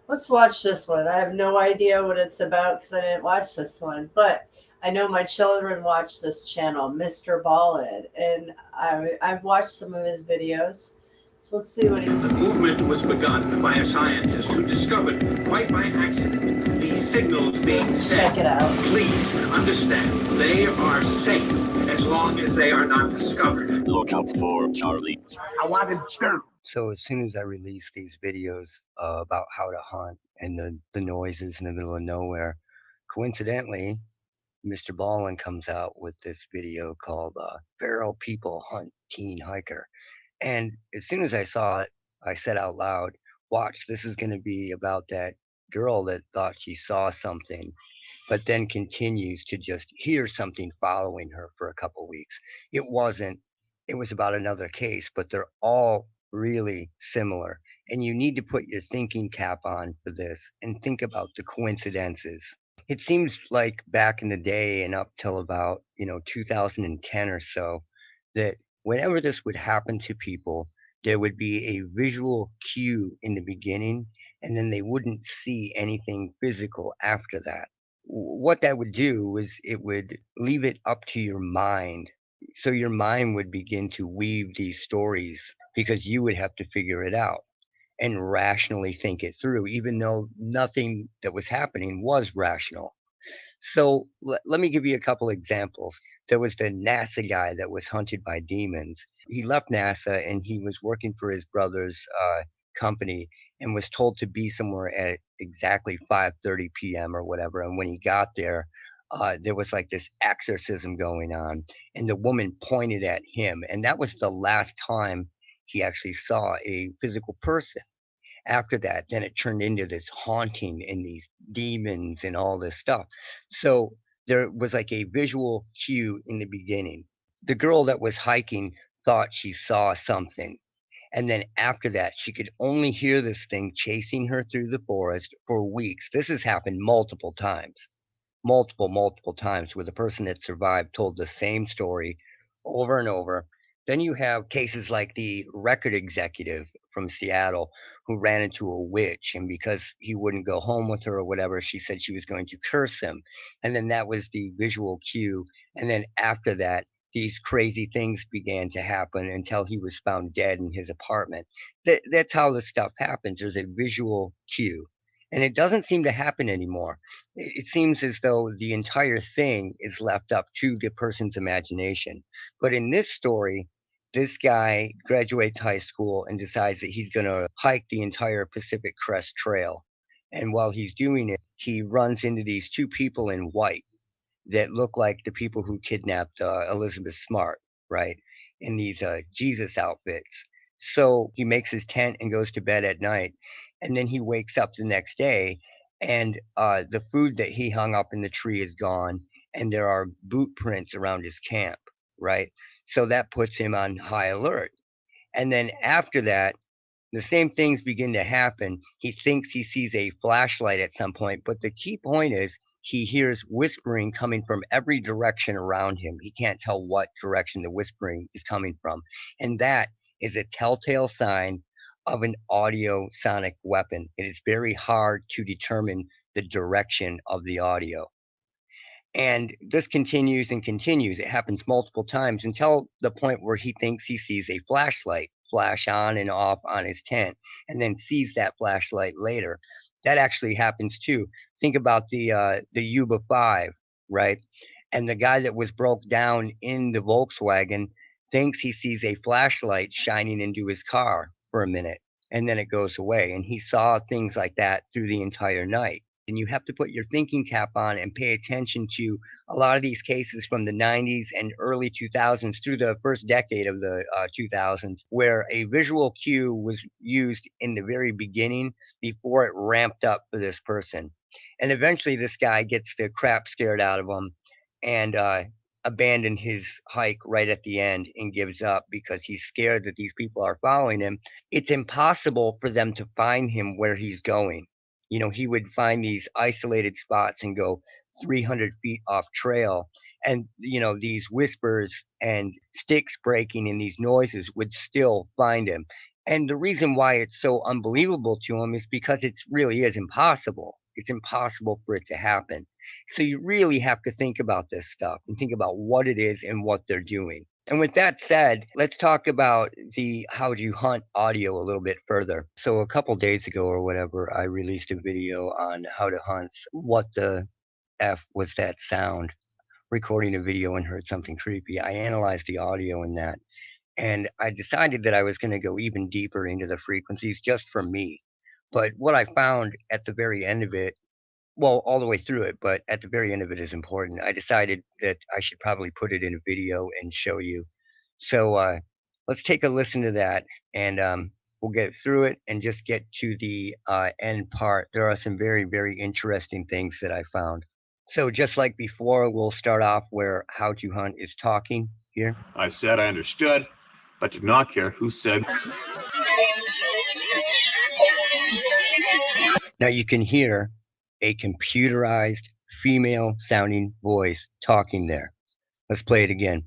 Let's watch this one. I have no idea what it's about because I didn't watch this one, but I know my children watch this channel, Mr. Ballin, and I've watched some of his videos. So let's see what he. The movement was begun by a scientist who discovered, quite by accident, these signals being sent. Check it out. Please understand, they are safe as long as they are not discovered. Look out for Charlie. I wanted dirt. So as soon as I release these videos about how to hunt and the noises in the middle of nowhere, coincidentally, Mr. Ballin comes out with this video called Feral People Hunt Teen Hiker. And as soon as I saw it, I said out loud, watch, this is going to be about that girl that thought she saw something, but then continues to just hear something following her for a couple weeks. It wasn't. It was about another case, but they're all really similar. And you need to put your thinking cap on for this and think about the coincidences. It seems like back in the day and up till about 2010 or so, that whenever this would happen to people, there would be a visual cue in the beginning, and then they wouldn't see anything physical after that. What that would do is it would leave it up to your mind. So your mind would begin to weave these stories because you would have to figure it out and rationally think it through, even though nothing that was happening was rational. So let me give you a couple examples. There was the NASA guy that was hunted by demons. He left NASA and he was working for his brother's company and was told to be somewhere at exactly 5:30 p.m. or whatever. And when he got there, there was like this exorcism going on, and the woman pointed at him, and that was the last time he actually saw a physical person. After that, then it turned into this haunting and these demons and all this stuff. So there was like a visual cue in the beginning. The girl that was hiking thought she saw something. And then after that, she could only hear this thing chasing her through the forest for weeks. This has happened multiple times. multiple times, where the person that survived told the same story over and over. Then you have cases like the record executive from Seattle who ran into a witch, and because he wouldn't go home with her or whatever, she said she was going to curse him. And then that was the visual cue. And then after that, these crazy things began to happen until he was found dead in his apartment. That's how this stuff happens. There's a visual cue. And it doesn't seem to happen anymore. It seems as though the entire thing is left up to the person's imagination. But in this story, this guy graduates high school and decides that he's going to hike the entire Pacific Crest Trail. And while he's doing it, he runs into these two people in white that look like the people who kidnapped Elizabeth Smart, right? In these Jesus outfits. So he makes his tent and goes to bed at night. And then he wakes up the next day, and the food that he hung up in the tree is gone. And there are boot prints around his camp, right? So that puts him on high alert. And then after that, the same things begin to happen. He thinks he sees a flashlight at some point, but the key point is he hears whispering coming from every direction around him. He can't tell what direction the whispering is coming from. And that is a telltale sign of an audio sonic weapon. It is very hard to determine the direction of the audio. And this continues and continues. It happens multiple times until the point where he thinks he sees a flashlight flash on and off on his tent, and then sees that flashlight later. That actually happens too. Think about the Yuba 5, right? And the guy that was broke down in the Volkswagen thinks he sees a flashlight shining into his car for a minute, and then it goes away. And he saw things like that through the entire night. And you have to put your thinking cap on and pay attention to a lot of these cases from the 90s and early 2000s through the first decade of the 2000s, where a visual cue was used in the very beginning before it ramped up for this person. And eventually this guy gets the crap scared out of him and abandoned his hike right at the end and gives up because he's scared that these people are following him. It's impossible for them to find him where he's going. You know, he would find these isolated spots and go 300 feet off trail. And, you know, these whispers and sticks breaking and these noises would still find him. And the reason why it's so unbelievable to him is because it really is impossible. It's impossible for it to happen. So you really have to think about this stuff and think about what it is and what they're doing. And with that said, let's talk about the how do you hunt audio a little bit further. So a couple days ago or whatever, I released a video on how to hunt What the F Was That Sound, recording a video and heard something creepy. I analyzed the audio in that, and I decided that I was going to go even deeper into the frequencies just for me. But what I found at the very end of it, well, all the way through it, but at the very end of it is important. I decided that I should probably put it in a video and show you. So let's take a listen to that, and we'll get through it and just get to the end part. There are some very, very interesting things that I found. So just like before, we'll start off where How to Hunt is talking here. I said I understood, but did not care who said. Now you can hear a computerized female sounding voice talking there. Let's play it again.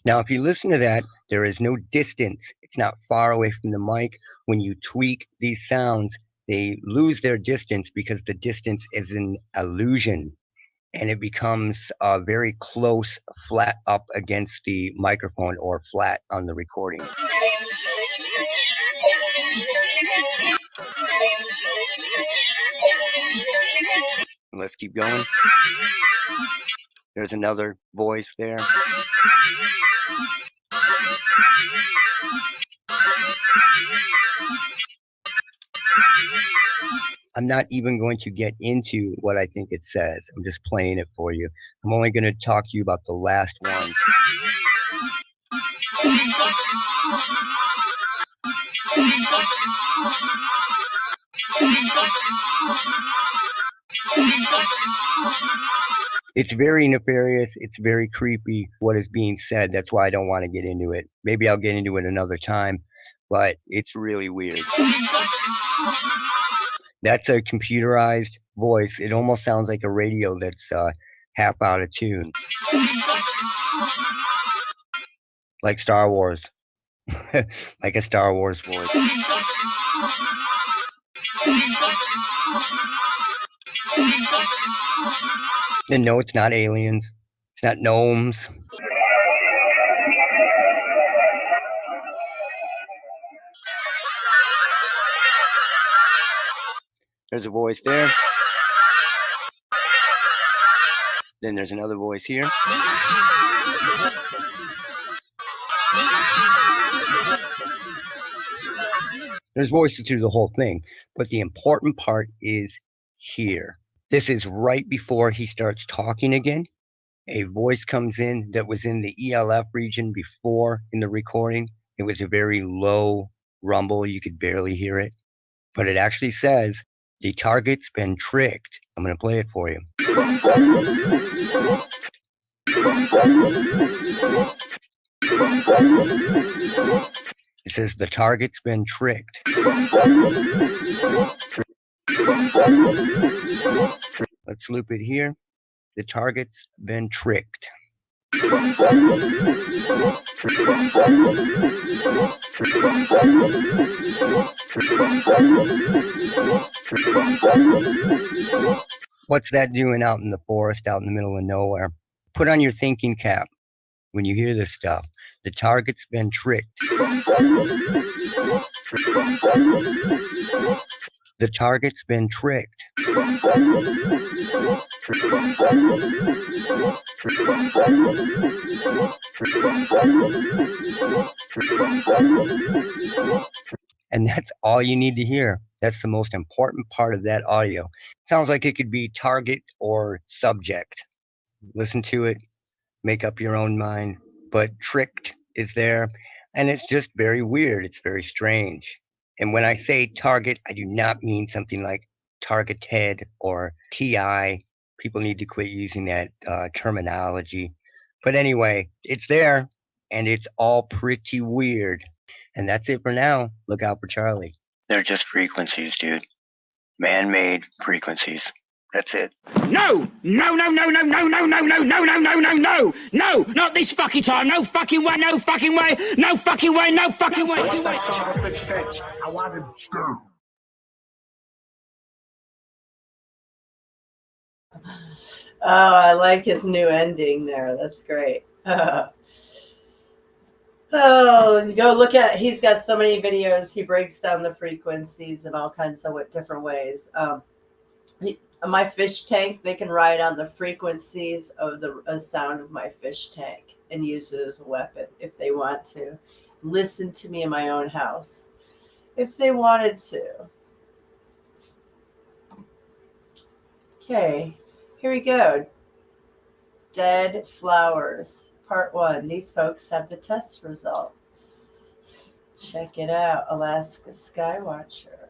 Now, if you listen to that, there is no distance. It's not far away from the mic. When you tweak these sounds, they lose their distance because the distance is an illusion. And it becomes very close, flat up against the microphone or flat on the recording. Let's keep going. There's another voice there. I'm not even going to get into what I think it says. I'm just playing it for you. I'm only going to talk to you about the last one. It's very nefarious. It's very creepy what is being said. That's why I don't want to get into it. Maybe I'll get into it another time. but it's really weird. That's a computerized voice. It almost sounds like a radio that's half out of tune. Like Star Wars. Like a Star Wars voice. And no, it's not aliens. It's not gnomes. There's a voice there. Then there's another voice here. There's voices through the whole thing, but the important part is here. This is right before he starts talking again. A voice comes in that was in the ELF region before in the recording. It was a very low rumble. You could barely hear it. But it actually says, the target's been tricked. I'm going to play it for you. It says, the target's been tricked. Let's loop it here. The target's been tricked. What's that doing out in the forest, out in the middle of nowhere? Put on your thinking cap when you hear this stuff. The target's been tricked. The target's been tricked. And that's all you need to hear. That's the most important part of that audio. Sounds like it could be target or subject. Listen to it, make up your own mind. But tricked is there, and it's just very weird. It's very strange. And when I say target, I do not mean something like targeted or TI. People need to quit using that terminology. But anyway, it's there, and it's all pretty weird. And that's it for now. Look out for Charlie. They're just frequencies, dude. Man-made frequencies. That's it. No! No, no, no, no, no, no, no, no, no, no, no, no, no! No! Not this fucking time! No fucking way! No fucking way! No fucking way! No fucking way! What the son of a bitch thinks? I want him to. Oh, I like his new ending there. That's great. Oh, go look at, he's got so many videos. He breaks down the frequencies in all kinds of different ways. My fish tank, they can ride on the frequencies of the sound of my fish tank and use it as a weapon if they want to. Listen to me in my own house if they wanted to. Okay, here we go. Dead flowers, part 1. These folks have the test results. Check it out, Alaska Skywatcher.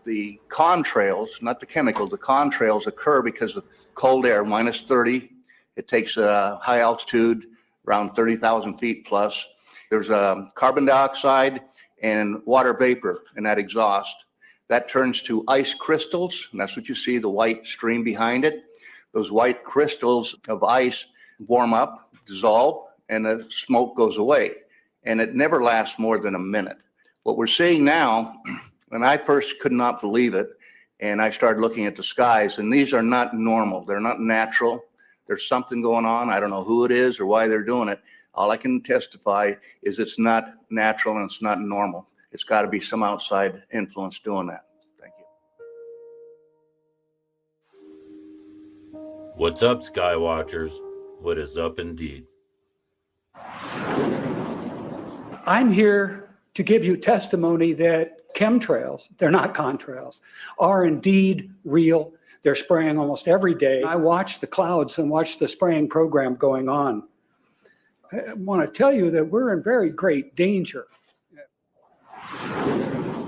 The contrails, not the chemicals, the contrails occur because of cold air, minus 30. It takes a high altitude, around 30,000 feet plus. There's carbon dioxide and water vapor in that exhaust. That turns to ice crystals, and that's what you see, the white stream behind it. Those white crystals of ice warm up, dissolve, and the smoke goes away. And it never lasts more than a minute. What we're seeing now, and I first could not believe it, and I started looking at the skies, and these are not normal. They're not natural. There's something going on. I don't know who it is or why they're doing it. All I can testify is it's not natural and it's not normal. It's got to be some outside influence doing that. Thank you. What's up, Skywatchers? What is up indeed? I'm here to give you testimony that chemtrails, they're not contrails, are indeed real. They're spraying almost every day. I watch the clouds and watch the spraying program going on. I want to tell you that we're in very great danger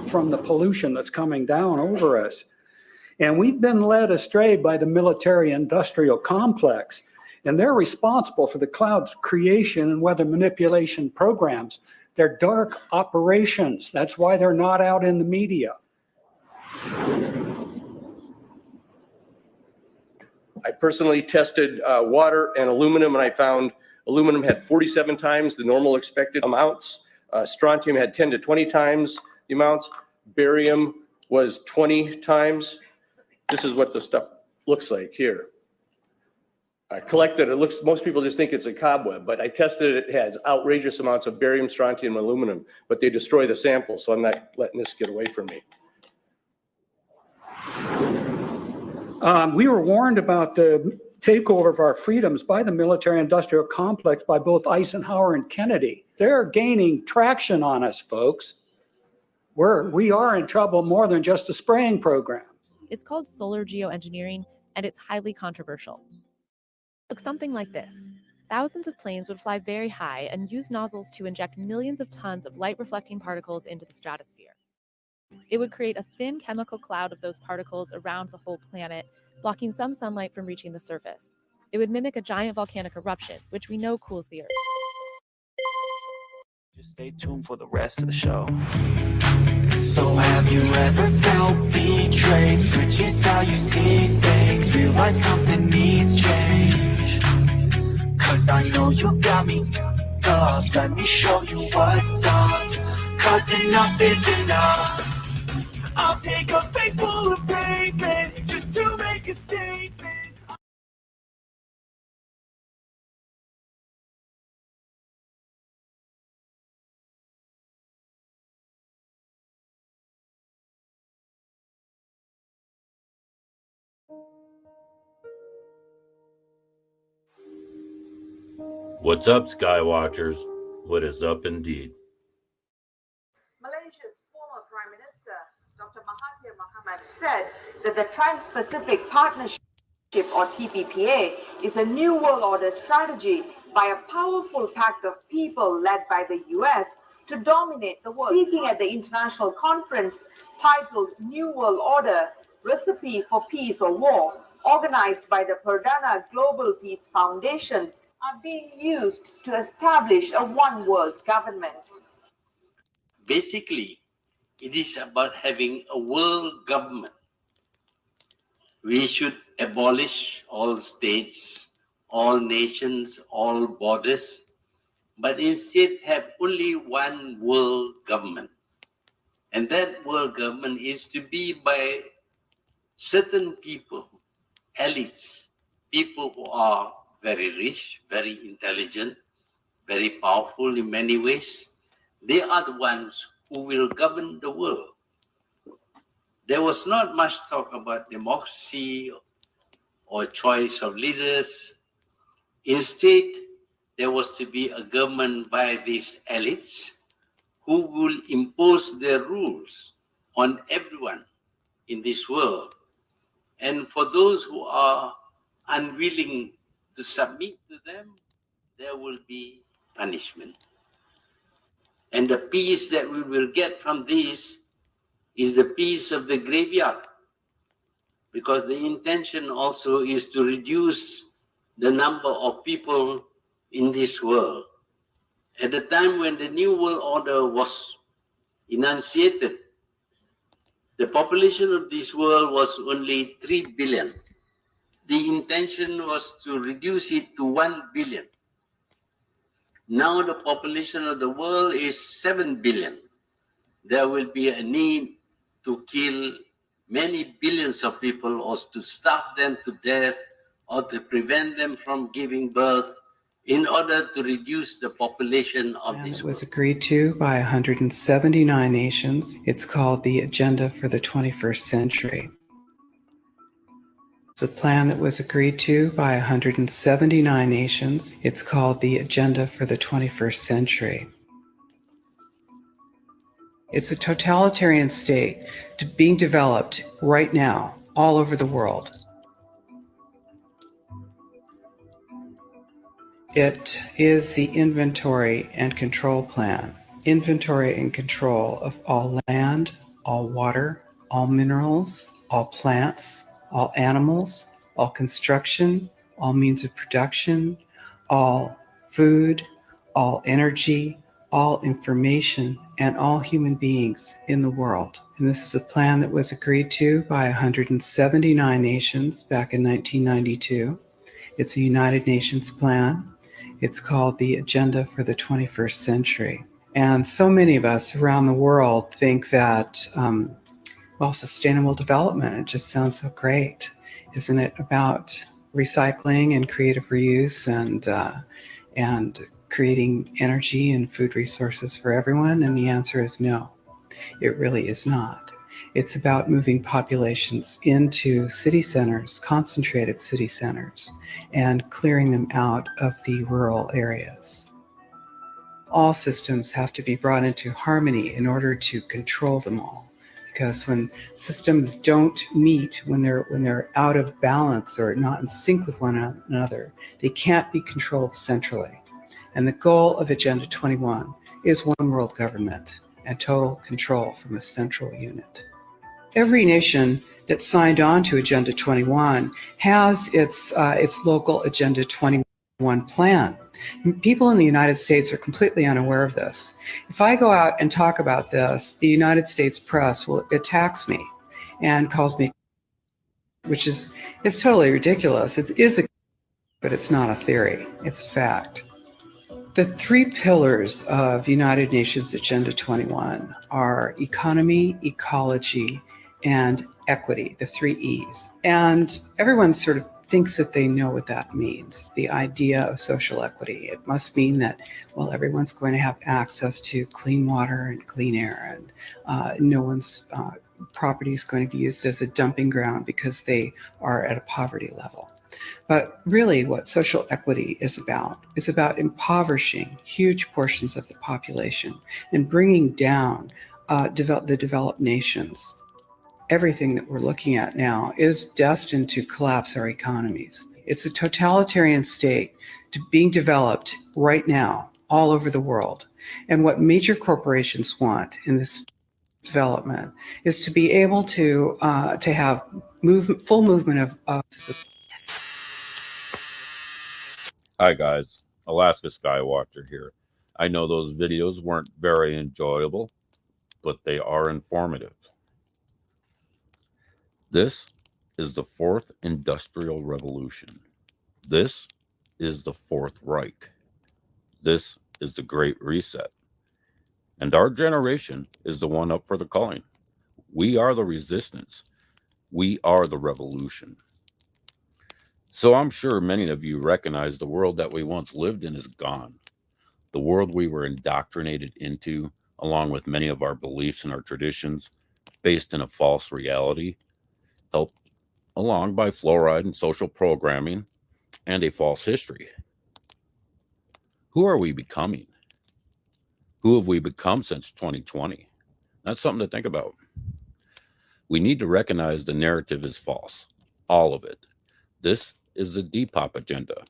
from the pollution that's coming down over us. And we've been led astray by the military-industrial complex. And they're responsible for the cloud's creation and weather manipulation programs. They're dark operations. That's why they're not out in the media. I personally tested water and aluminum, and I found aluminum had 47 times the normal expected amounts. Strontium had 10 to 20 times the amounts. Barium was 20 times. This is what the stuff looks like here. I collected, it looks, most people just think it's a cobweb, but I tested it. It has outrageous amounts of barium, strontium, and aluminum, but they destroy the sample, so I'm not letting this get away from me. We were warned about the takeover of our freedoms by the military-industrial complex by both Eisenhower and Kennedy. They're gaining traction on us, folks. We are in trouble more than just a spraying program. It's called solar geoengineering, and it's highly controversial. Look something like this. Thousands of planes would fly very high and use nozzles to inject millions of tons of light-reflecting particles into the stratosphere. It would create a thin chemical cloud of those particles around the whole planet, blocking some sunlight from reaching the surface. It would mimic a giant volcanic eruption, which we know cools the Earth. Just stay tuned for the rest of the show. So have you ever felt betrayed? Switches how you see things. Realize something needs change. Cause I know you got me up. Let me show you what's up. Cause enough is enough. I'll take a face full of pavement just to make a statement. What's up, Skywatchers? What is up indeed? Malaysia's former Prime Minister, Dr. Mahathir Mohamad, said that the Trans-Pacific Partnership, or TPPA, is a new world order strategy by a powerful pact of people led by the US to dominate the world. Speaking at the international conference titled New World Order, Recipe for Peace or War, organized by the Perdana Global Peace Foundation, are being used to establish a one-world government. Basically, it is about having a world government. We should abolish all states, all nations, all borders, but instead have only one world government. And that world government is to be by certain people, elites, people who are very rich, very intelligent, very powerful in many ways. They are the ones who will govern the world. There was not much talk about democracy or choice of leaders. Instead, there was to be a government by these elites who will impose their rules on everyone in this world. And for those who are unwilling to submit to them, there will be punishment. And the peace that we will get from this is the peace of the graveyard, because the intention also is to reduce the number of people in this world. At the time when the New World Order was enunciated, the population of this world was only 3 billion. The intention was to reduce it to 1 billion. Now the population of the world is 7 billion. There will be a need to kill many billions of people, or to starve them to death, or to prevent them from giving birth, in order to reduce the population of this world. It was agreed to by 179 nations. It's called the Agenda for the 21st Century. It's a plan that was agreed to by 179 nations. It's called the Agenda for the 21st Century. It's a totalitarian state being developed right now all over the world. It is the inventory and control plan. Inventory and control of all land, all water, all minerals, all plants, all animals, all construction, all means of production, all food, all energy, all information, and all human beings in the world. And this is a plan that was agreed to by 179 nations back in 1992. It's a United Nations plan. It's called the Agenda for the 21st Century. And so many of us around the world think that, sustainable development, it just sounds so great. Isn't it about recycling and creative reuse and creating energy and food resources for everyone? And the answer is no, it really is not. It's about moving populations into city centers, concentrated city centers, and clearing them out of the rural areas. All systems have to be brought into harmony in order to control them all. Because when systems don't meet, when they're out of balance or not in sync with one another, they can't be controlled centrally. And the goal of Agenda 21 is one world government and total control from a central unit. Every nation that signed on to Agenda 21 has its local Agenda 21 plan. People in the United States are completely unaware of this. If I go out and talk about this, the United States press attacks me and calls me, which is totally ridiculous. But it's not a theory. It's a fact. The three pillars of United Nations Agenda 21 are economy, ecology, and equity, the three E's. And everyone sort of thinks that they know what that means, the idea of social equity. It must mean that, everyone's going to have access to clean water and clean air, and no one's property is going to be used as a dumping ground because they are at a poverty level. But really what social equity is about impoverishing huge portions of the population and bringing down the developed nations. Everything that we're looking at now is destined to collapse our economies. It's a totalitarian state being developed right now all over the world. And what major corporations want in this development is to be able to have full movement of Hi guys, Alaska Skywatcher here. I know those videos weren't very enjoyable, but they are informative. This is the Fourth Industrial Revolution. This is the Fourth Reich. This is the Great Reset. And our generation is the one up for the calling. We are the resistance. We are the revolution. So I'm sure many of you recognize the world that we once lived in is gone. The world we were indoctrinated into, along with many of our beliefs and our traditions, based in a false reality, helped along by fluoride and social programming and a false history. Who are we becoming? Who have we become since 2020? That's something to think about. We need to recognize the narrative is false. All of it. This is the Depop agenda,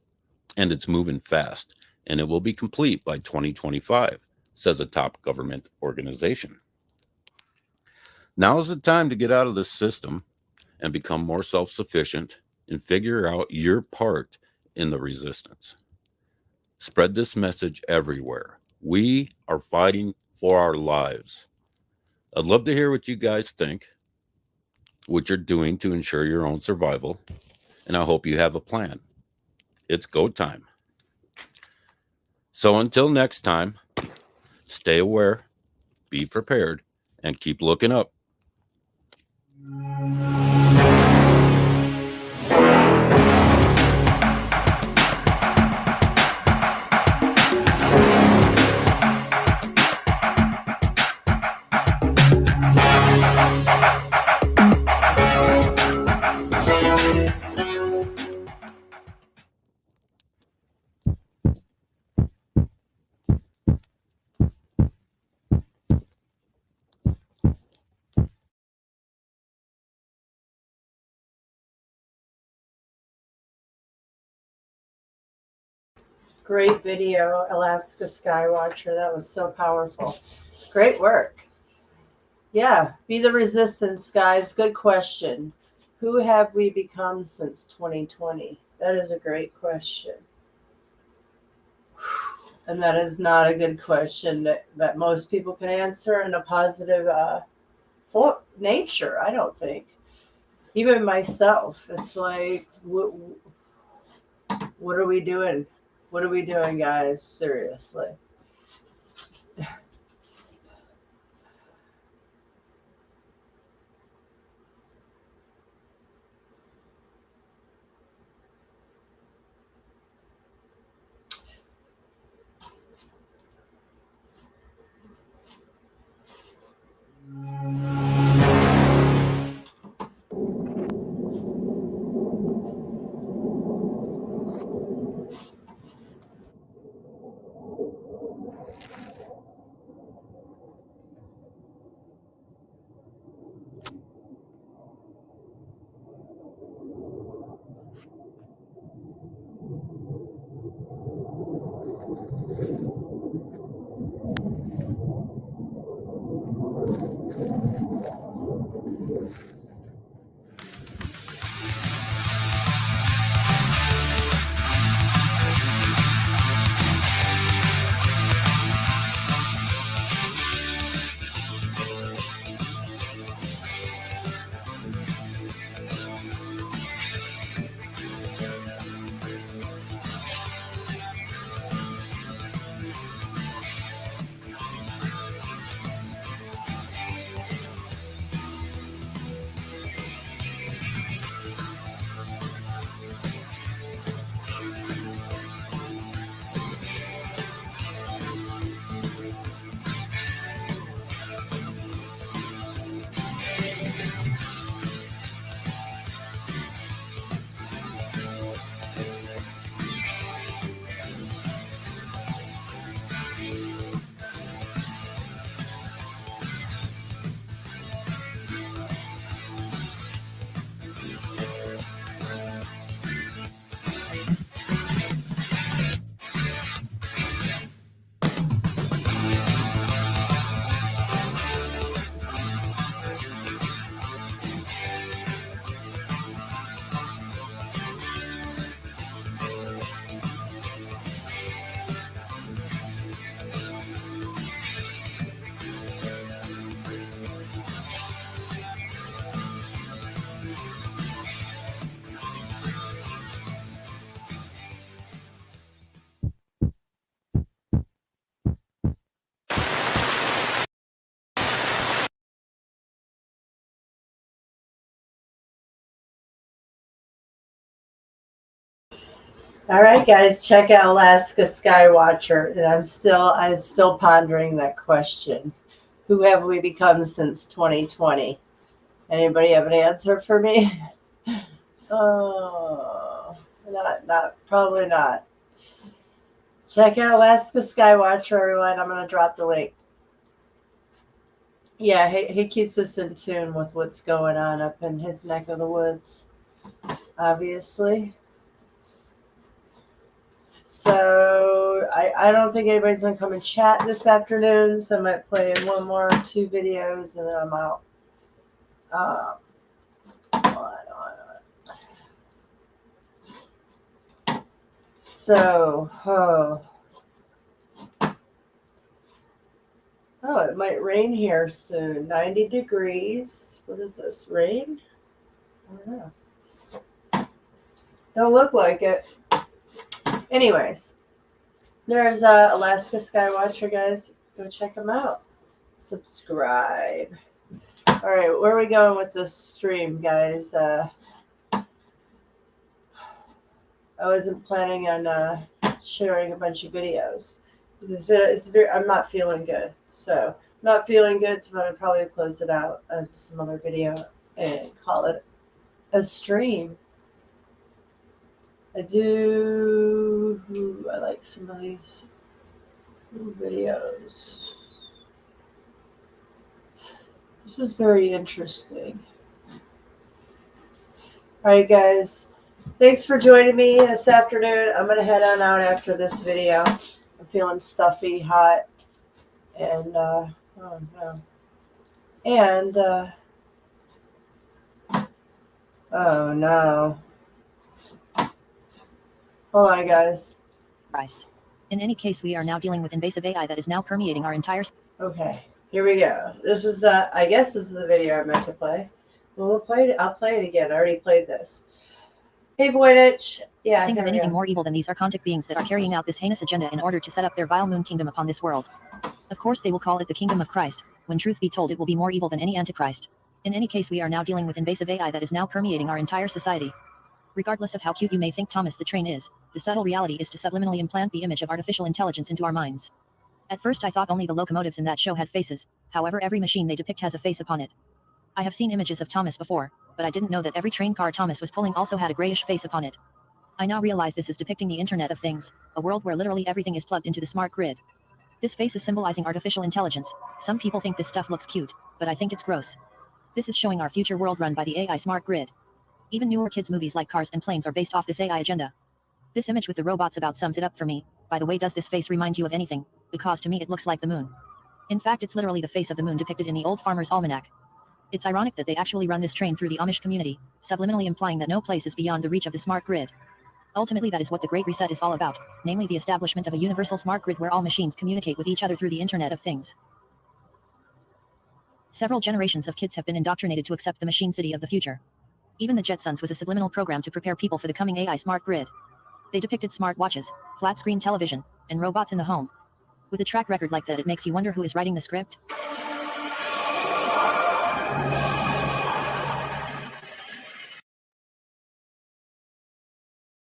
and it's moving fast, and it will be complete by 2025, says a top government organization. Now is the time to get out of this system and become more self-sufficient and figure out your part in the resistance. Spread this message everywhere. We are fighting for our lives. I'd love to hear what you guys think, what you're doing to ensure your own survival, and I hope you have a plan. It's go time. So until next time, stay aware, be prepared, and keep looking up. Great video, Alaska Skywatcher. That was so powerful. Great work. Yeah, be the resistance, guys. Good question. Who have we become since 2020? That is a great question. And that is not a good question that most people can answer in a positive nature, I don't think. Even myself, it's like, what are we doing? What are we doing, guys? Seriously. All right, guys, check out Alaska Skywatcher. And I'm still pondering that question. Who have we become since 2020? Anybody have an answer for me? Oh, probably not. Check out Alaska Skywatcher, everyone. I'm gonna drop the link. Yeah, he keeps us in tune with what's going on up in his neck of the woods, obviously. So I don't think anybody's going to come and chat this afternoon, so I might play one more or two videos and then I'm out. So, it might rain here soon. 90 degrees. What is this, rain? I don't know. Don't look like it. Anyways, there's Alaska Skywatcher, guys. Go check them out. Subscribe. All right, where are we going with this stream, guys? I wasn't planning on sharing a bunch of videos. I'm not feeling good. So, not feeling good, so I'm going to probably close it out of some other video and call it a stream. I like some of these videos. This is very interesting. All right, guys. Thanks for joining me this afternoon. I'm going to head on out after this video. I'm feeling stuffy, hot, and, oh no. And, oh no. Hold on, guys. Christ. In any case, we are now dealing with invasive AI that is now permeating our entire. Okay, here we go. This is, I guess this is the video I meant to play. Well, we'll play it. I'll play it again. I already played this. Hey, Voynich. Yeah, Think of here we anything go. more evil than these archontic beings that are carrying out this heinous agenda in order to set up their vile moon kingdom upon this world. Of course, they will call it the kingdom of Christ, when truth be told, it will be more evil than any antichrist. In any case, we are now dealing with invasive AI that is now permeating our entire society. Regardless of how cute you may think Thomas the Train is, the subtle reality is to subliminally implant the image of artificial intelligence into our minds. At first I thought only the locomotives in that show had faces, however every machine they depict has a face upon it. I have seen images of Thomas before, but I didn't know that every train car Thomas was pulling also had a grayish face upon it. I now realize this is depicting the Internet of Things, a world where literally everything is plugged into the smart grid. This face is symbolizing artificial intelligence. Some people think this stuff looks cute, but I think it's gross. This is showing our future world run by the AI smart grid. Even newer kids' movies like Cars and Planes are based off this AI agenda. This image with the robots about sums it up for me. By the way, does this face remind you of anything? Because to me it looks like the moon. In fact, it's literally the face of the moon depicted in the old Farmer's Almanac. It's ironic that they actually run this train through the Amish community, subliminally implying that no place is beyond the reach of the smart grid. Ultimately, that is what the Great Reset is all about, namely the establishment of a universal smart grid where all machines communicate with each other through the Internet of Things. Several generations of kids have been indoctrinated to accept the machine city of the future. Even the Jetsons was a subliminal program to prepare people for the coming AI smart grid. They depicted smart watches, flat screen television, and robots in the home. With a track record like that, it makes you wonder who is writing the script.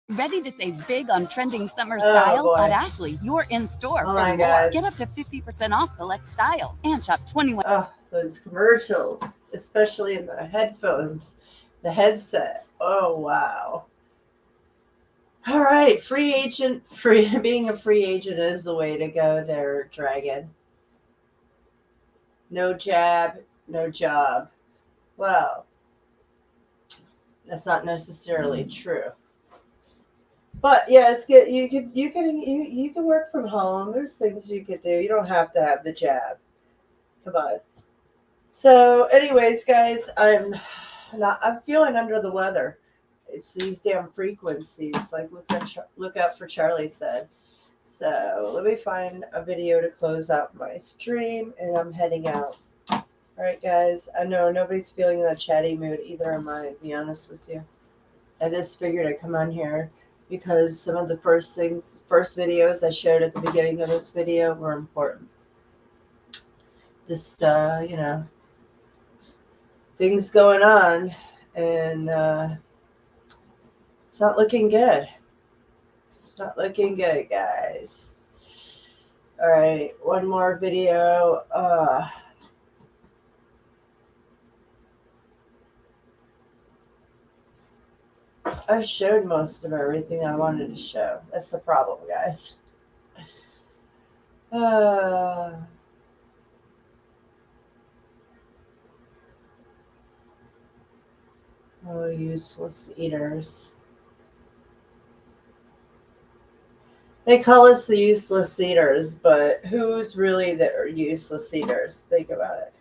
Ready to save big on trending summer styles? Boy. At Ashley, you're in store Hold for on, more. guys. Get up to 50% off select styles and shop 21. Oh, those commercials, especially in the headphones, the headset. Oh, wow. All right, being a free agent is the way to go there, Dragon. No jab, no job. Well, that's not necessarily true. But yeah, it's good. You can work from home. There's things you could do. You don't have to have the jab. Come on. So, anyways, guys, I'm feeling under the weather. It's these damn frequencies. Like look out for Charlie said. So let me find a video to close out my stream, and I'm heading out. All right, guys. I know nobody's feeling in a chatty mood either. Am I? To be honest with you, I just figured I'd come on here because some of the first videos I showed at the beginning of this video were important. Just things going on, and it's not looking good. It's not looking good, guys. All right, one more video. I've showed most of everything I wanted to show. That's the problem, guys. Oh, useless eaters. They call us the useless eaters, but who's really the useless eaters? Think about it.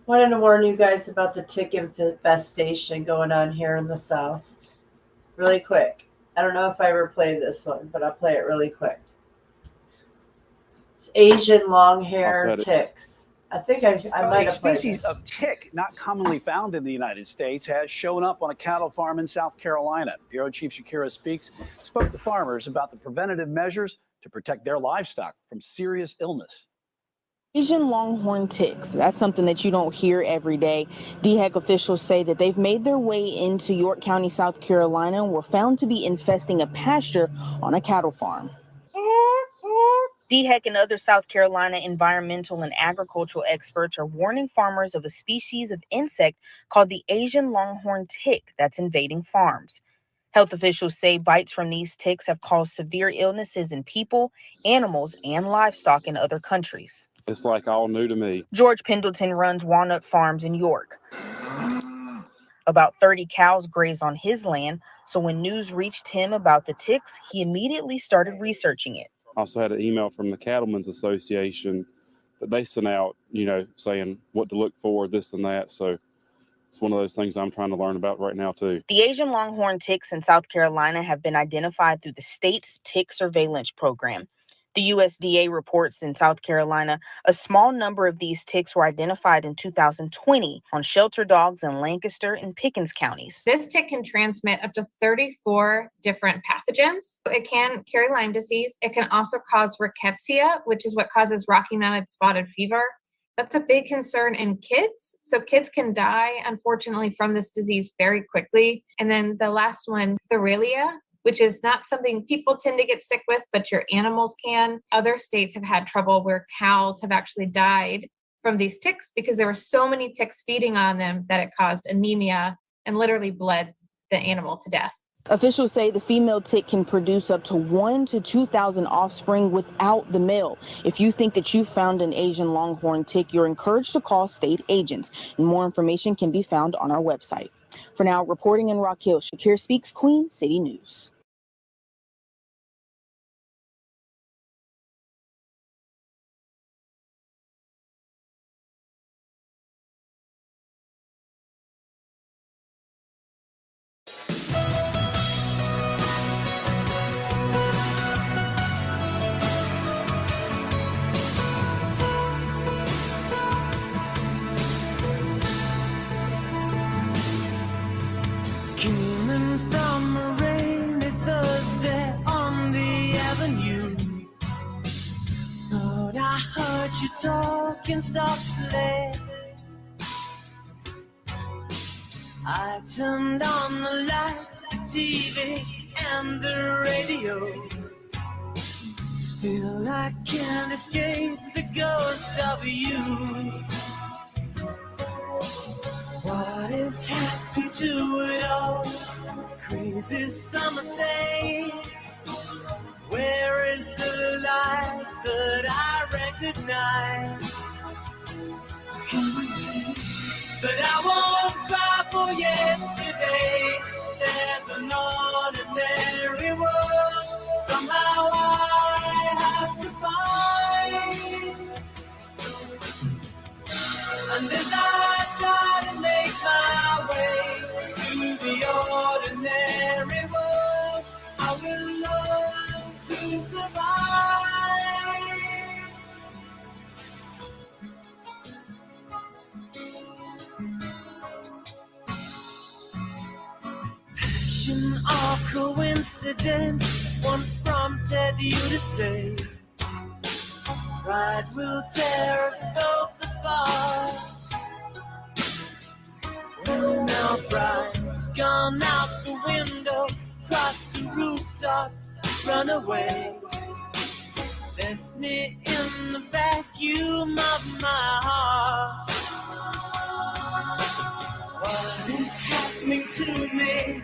Wanted to warn you guys about the tick infestation going on here in the South. Really quick. I don't know if I ever played this one, but I'll play it really quick. It's Asian long hair ticks. I think I might have played A species this. of tick not commonly found in the United States has shown up on a cattle farm in South Carolina. Bureau Chief Shakira spoke to farmers about the preventative measures to protect their livestock from serious illness. Asian longhorn ticks, that's something that you don't hear every day. DHEC officials say that they've made their way into York County, South Carolina, and were found to be infesting a pasture on a cattle farm. DHEC and other South Carolina environmental and agricultural experts are warning farmers of a species of insect called the Asian longhorn tick that's invading farms. Health officials say bites from these ticks have caused severe illnesses in people, animals, and livestock in other countries. It's like all new to me. George Pendleton runs Walnut Farms in York. About 30 cows graze on his land, so when news reached him about the ticks, he immediately started researching it. Also had an email from the Cattlemen's Association that they sent out, saying what to look for, this and that. So it's one of those things I'm trying to learn about right now, too. The Asian longhorn ticks in South Carolina have been identified through the state's tick surveillance program. The USDA reports in South Carolina, a small number of these ticks were identified in 2020 on shelter dogs in Lancaster and Pickens counties. This tick can transmit up to 34 different pathogens. It can carry Lyme disease. It can also cause rickettsia, which is what causes Rocky Mountain spotted fever. That's a big concern in kids. So kids can die, unfortunately, from this disease very quickly. And then the last one, Therilia, which is not something people tend to get sick with, but your animals can. Other states have had trouble where cows have actually died from these ticks because there were so many ticks feeding on them that it caused anemia and literally bled the animal to death. Officials say the female tick can produce up to 1,000 to 2,000 offspring without the male. If you think that you found an Asian longhorn tick, you're encouraged to call state agents. And more information can be found on our website. For now, reporting in Rock Hill, Shakir Speaks, Queen City News. Coming from a rainy Thursday on the avenue, thought I heard you talking softly. I turned on the lights, the TV, and the radio. Still I can't escape the ghost of you. What is happening to it all? Crazy summer say, where is the light that I recognize? But I won't cry for yesterday. There's an ordinary world somehow I have to find. And as I try to make my way to the ordinary world, I will learn to survive. Passion or coincidence once prompted you to stay. Pride will tear us both apart. Well, now pride's gone out the window, cross the rooftops, run away. Left me in the vacuum of my heart. What is happening to me?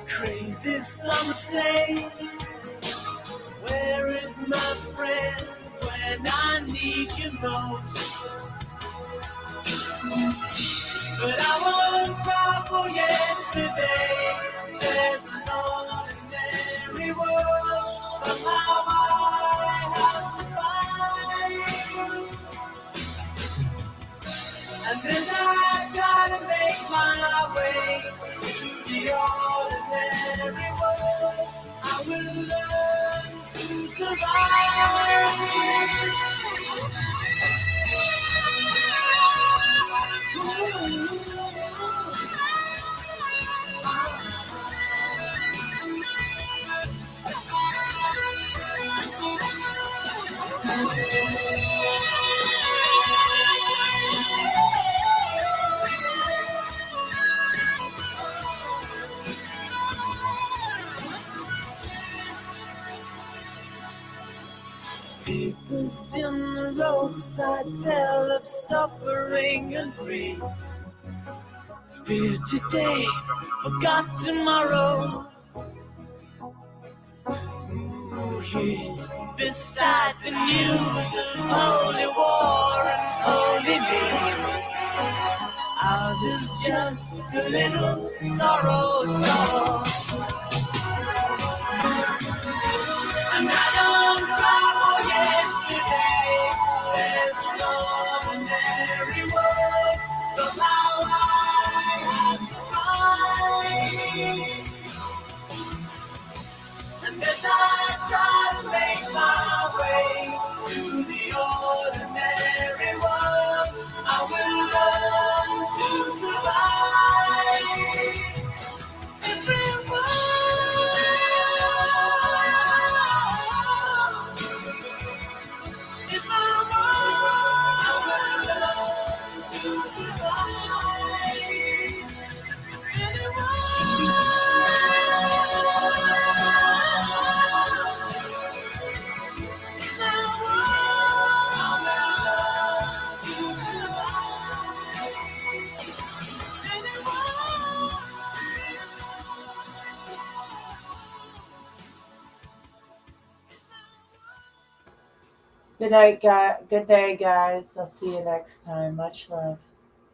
Crazy some say. Where is my friend when I need you most? But I won't cry for yesterday. There's an ordinary world somehow I have to find. And as I try to make my way to the ordinary world, I will learn to survive. Papers in the roadside tell of suffering and grief. Fear today, forgot tomorrow. Ooh, here beside the news of holy war and holy me. Ours is just a little sorrow talk. And I don't cry for yesterday. There's an Good night, guys. Good day, guys. I'll see you next time. Much love.